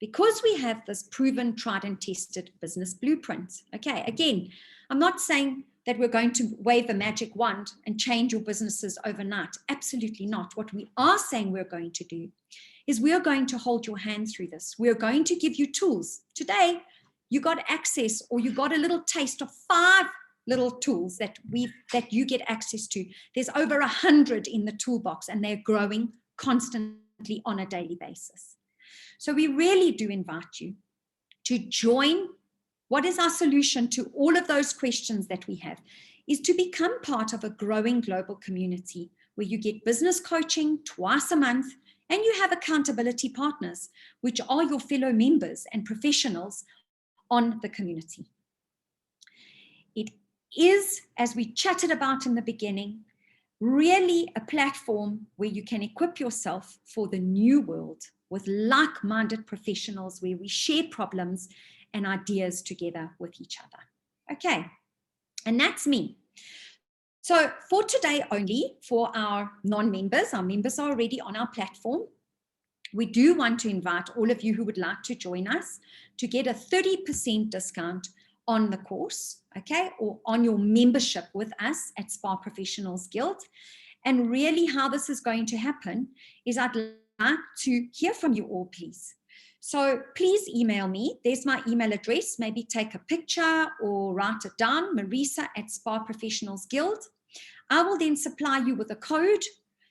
because we have this proven, tried and tested business blueprint. Okay, again, I'm not saying that we're going to wave a magic wand and change your businesses overnight. Absolutely not. What we are saying we're going to do is we are going to hold your hand through this. We're going to give you tools. Today, you got access, or you got a little taste of 5 little tools that you get access to. There's over 100 in the toolbox, and they're growing constantly on a daily basis. So we really do invite you to join. What is our solution to all of those questions that we have is to become part of a growing global community where you get business coaching twice a month, and you have accountability partners, which are your fellow members and professionals on the community. It is, as we chatted about in the beginning, really a platform where you can equip yourself for the new world with like-minded professionals, where we share problems and ideas together with each other. Okay, and that's me. So for today only, for our non-members, our members are already on our platform. We do want to invite all of you who would like to join us to get a 30% discount on the course, okay, or on your membership with us at Spa Professionals Guild. And really how this is going to happen is I'd like to hear from you all, please. So please email me. There's my email address. Maybe take a picture or write it down, Marisa@Spa Professionals Guild. I will then supply you with a code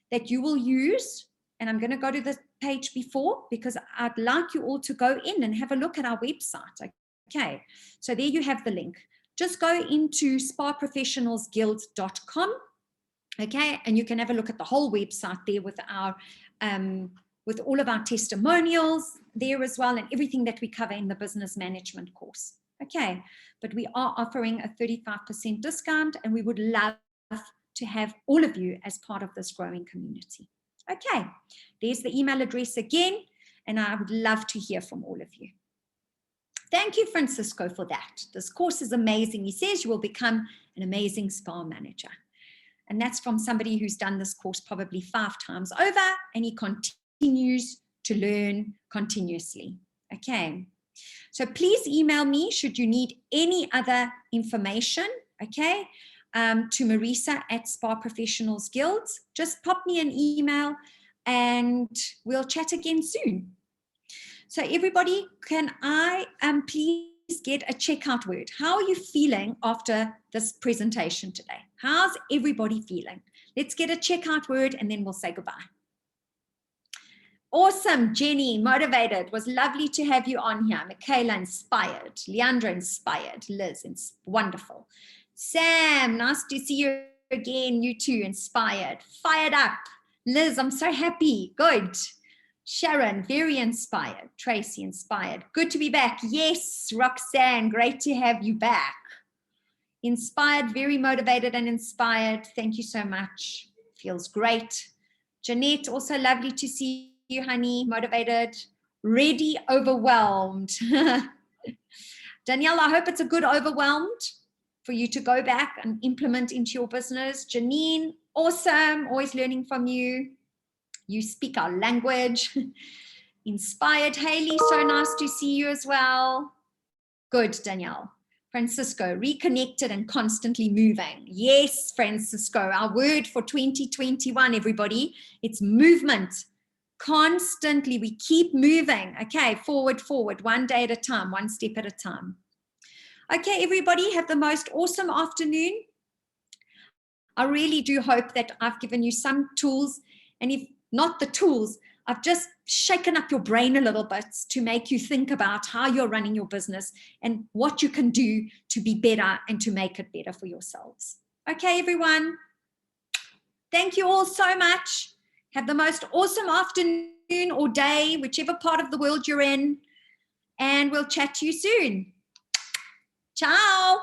that you will use. And I'm going to go to the page before because I'd like you all to go in and have a look at our website. Okay, so there you have the link. Just go into spaprofessionalsguild.com. Okay, and you can have a look at the whole website there with our with all of our testimonials there as well, and everything that we cover in the business management course. Okay, but we are offering a 35% discount, and we would love to have all of you as part of this growing community. Okay, there's the email address again, and I would love to hear from all of you. Thank you, Francisco, for that. This course is amazing. He says you will become an amazing spa manager. And that's from somebody who's done this course probably 5 times over, and he continues to learn continuously. Okay, so please email me should you need any other information, okay, to Marisa@Spa Professionals Guild. Just pop me an email and we'll chat again soon. So everybody, can I please get a checkout word? How are you feeling after this presentation today? How's everybody feeling? Let's get a checkout word and then we'll say goodbye. Awesome, Jenny, motivated. Was lovely to have you on here. Michaela, inspired. Leandra, inspired. Liz, wonderful. Sam, nice to see you again. You too, inspired. Fired up. Liz, I'm so happy. Good. Sharon, very inspired. Tracy, inspired. Good to be back. Yes, Roxanne, great to have you back. Inspired, very motivated and inspired. Thank you so much. Feels great. Jeanette, also lovely to see you, honey. Motivated. Ready, overwhelmed. Danielle, I hope it's a good overwhelmed for you to go back and implement into your business. Janine, awesome. Always learning from you. You speak our language. Inspired. Haley, so nice to see you as well. Good, Danielle. Francisco, reconnected and constantly moving. Yes, Francisco, our word for 2021, everybody. It's movement. Constantly, we keep moving. Okay, forward, forward, one day at a time, one step at a time. Okay, everybody, have the most awesome afternoon. I really do hope that I've given you some tools, and if not the tools, I've just shaken up your brain a little bit to make you think about how you're running your business and what you can do to be better and to make it better for yourselves. Okay, everyone. Thank you all so much. Have the most awesome afternoon or day, whichever part of the world you're in, and we'll chat to you soon. Ciao.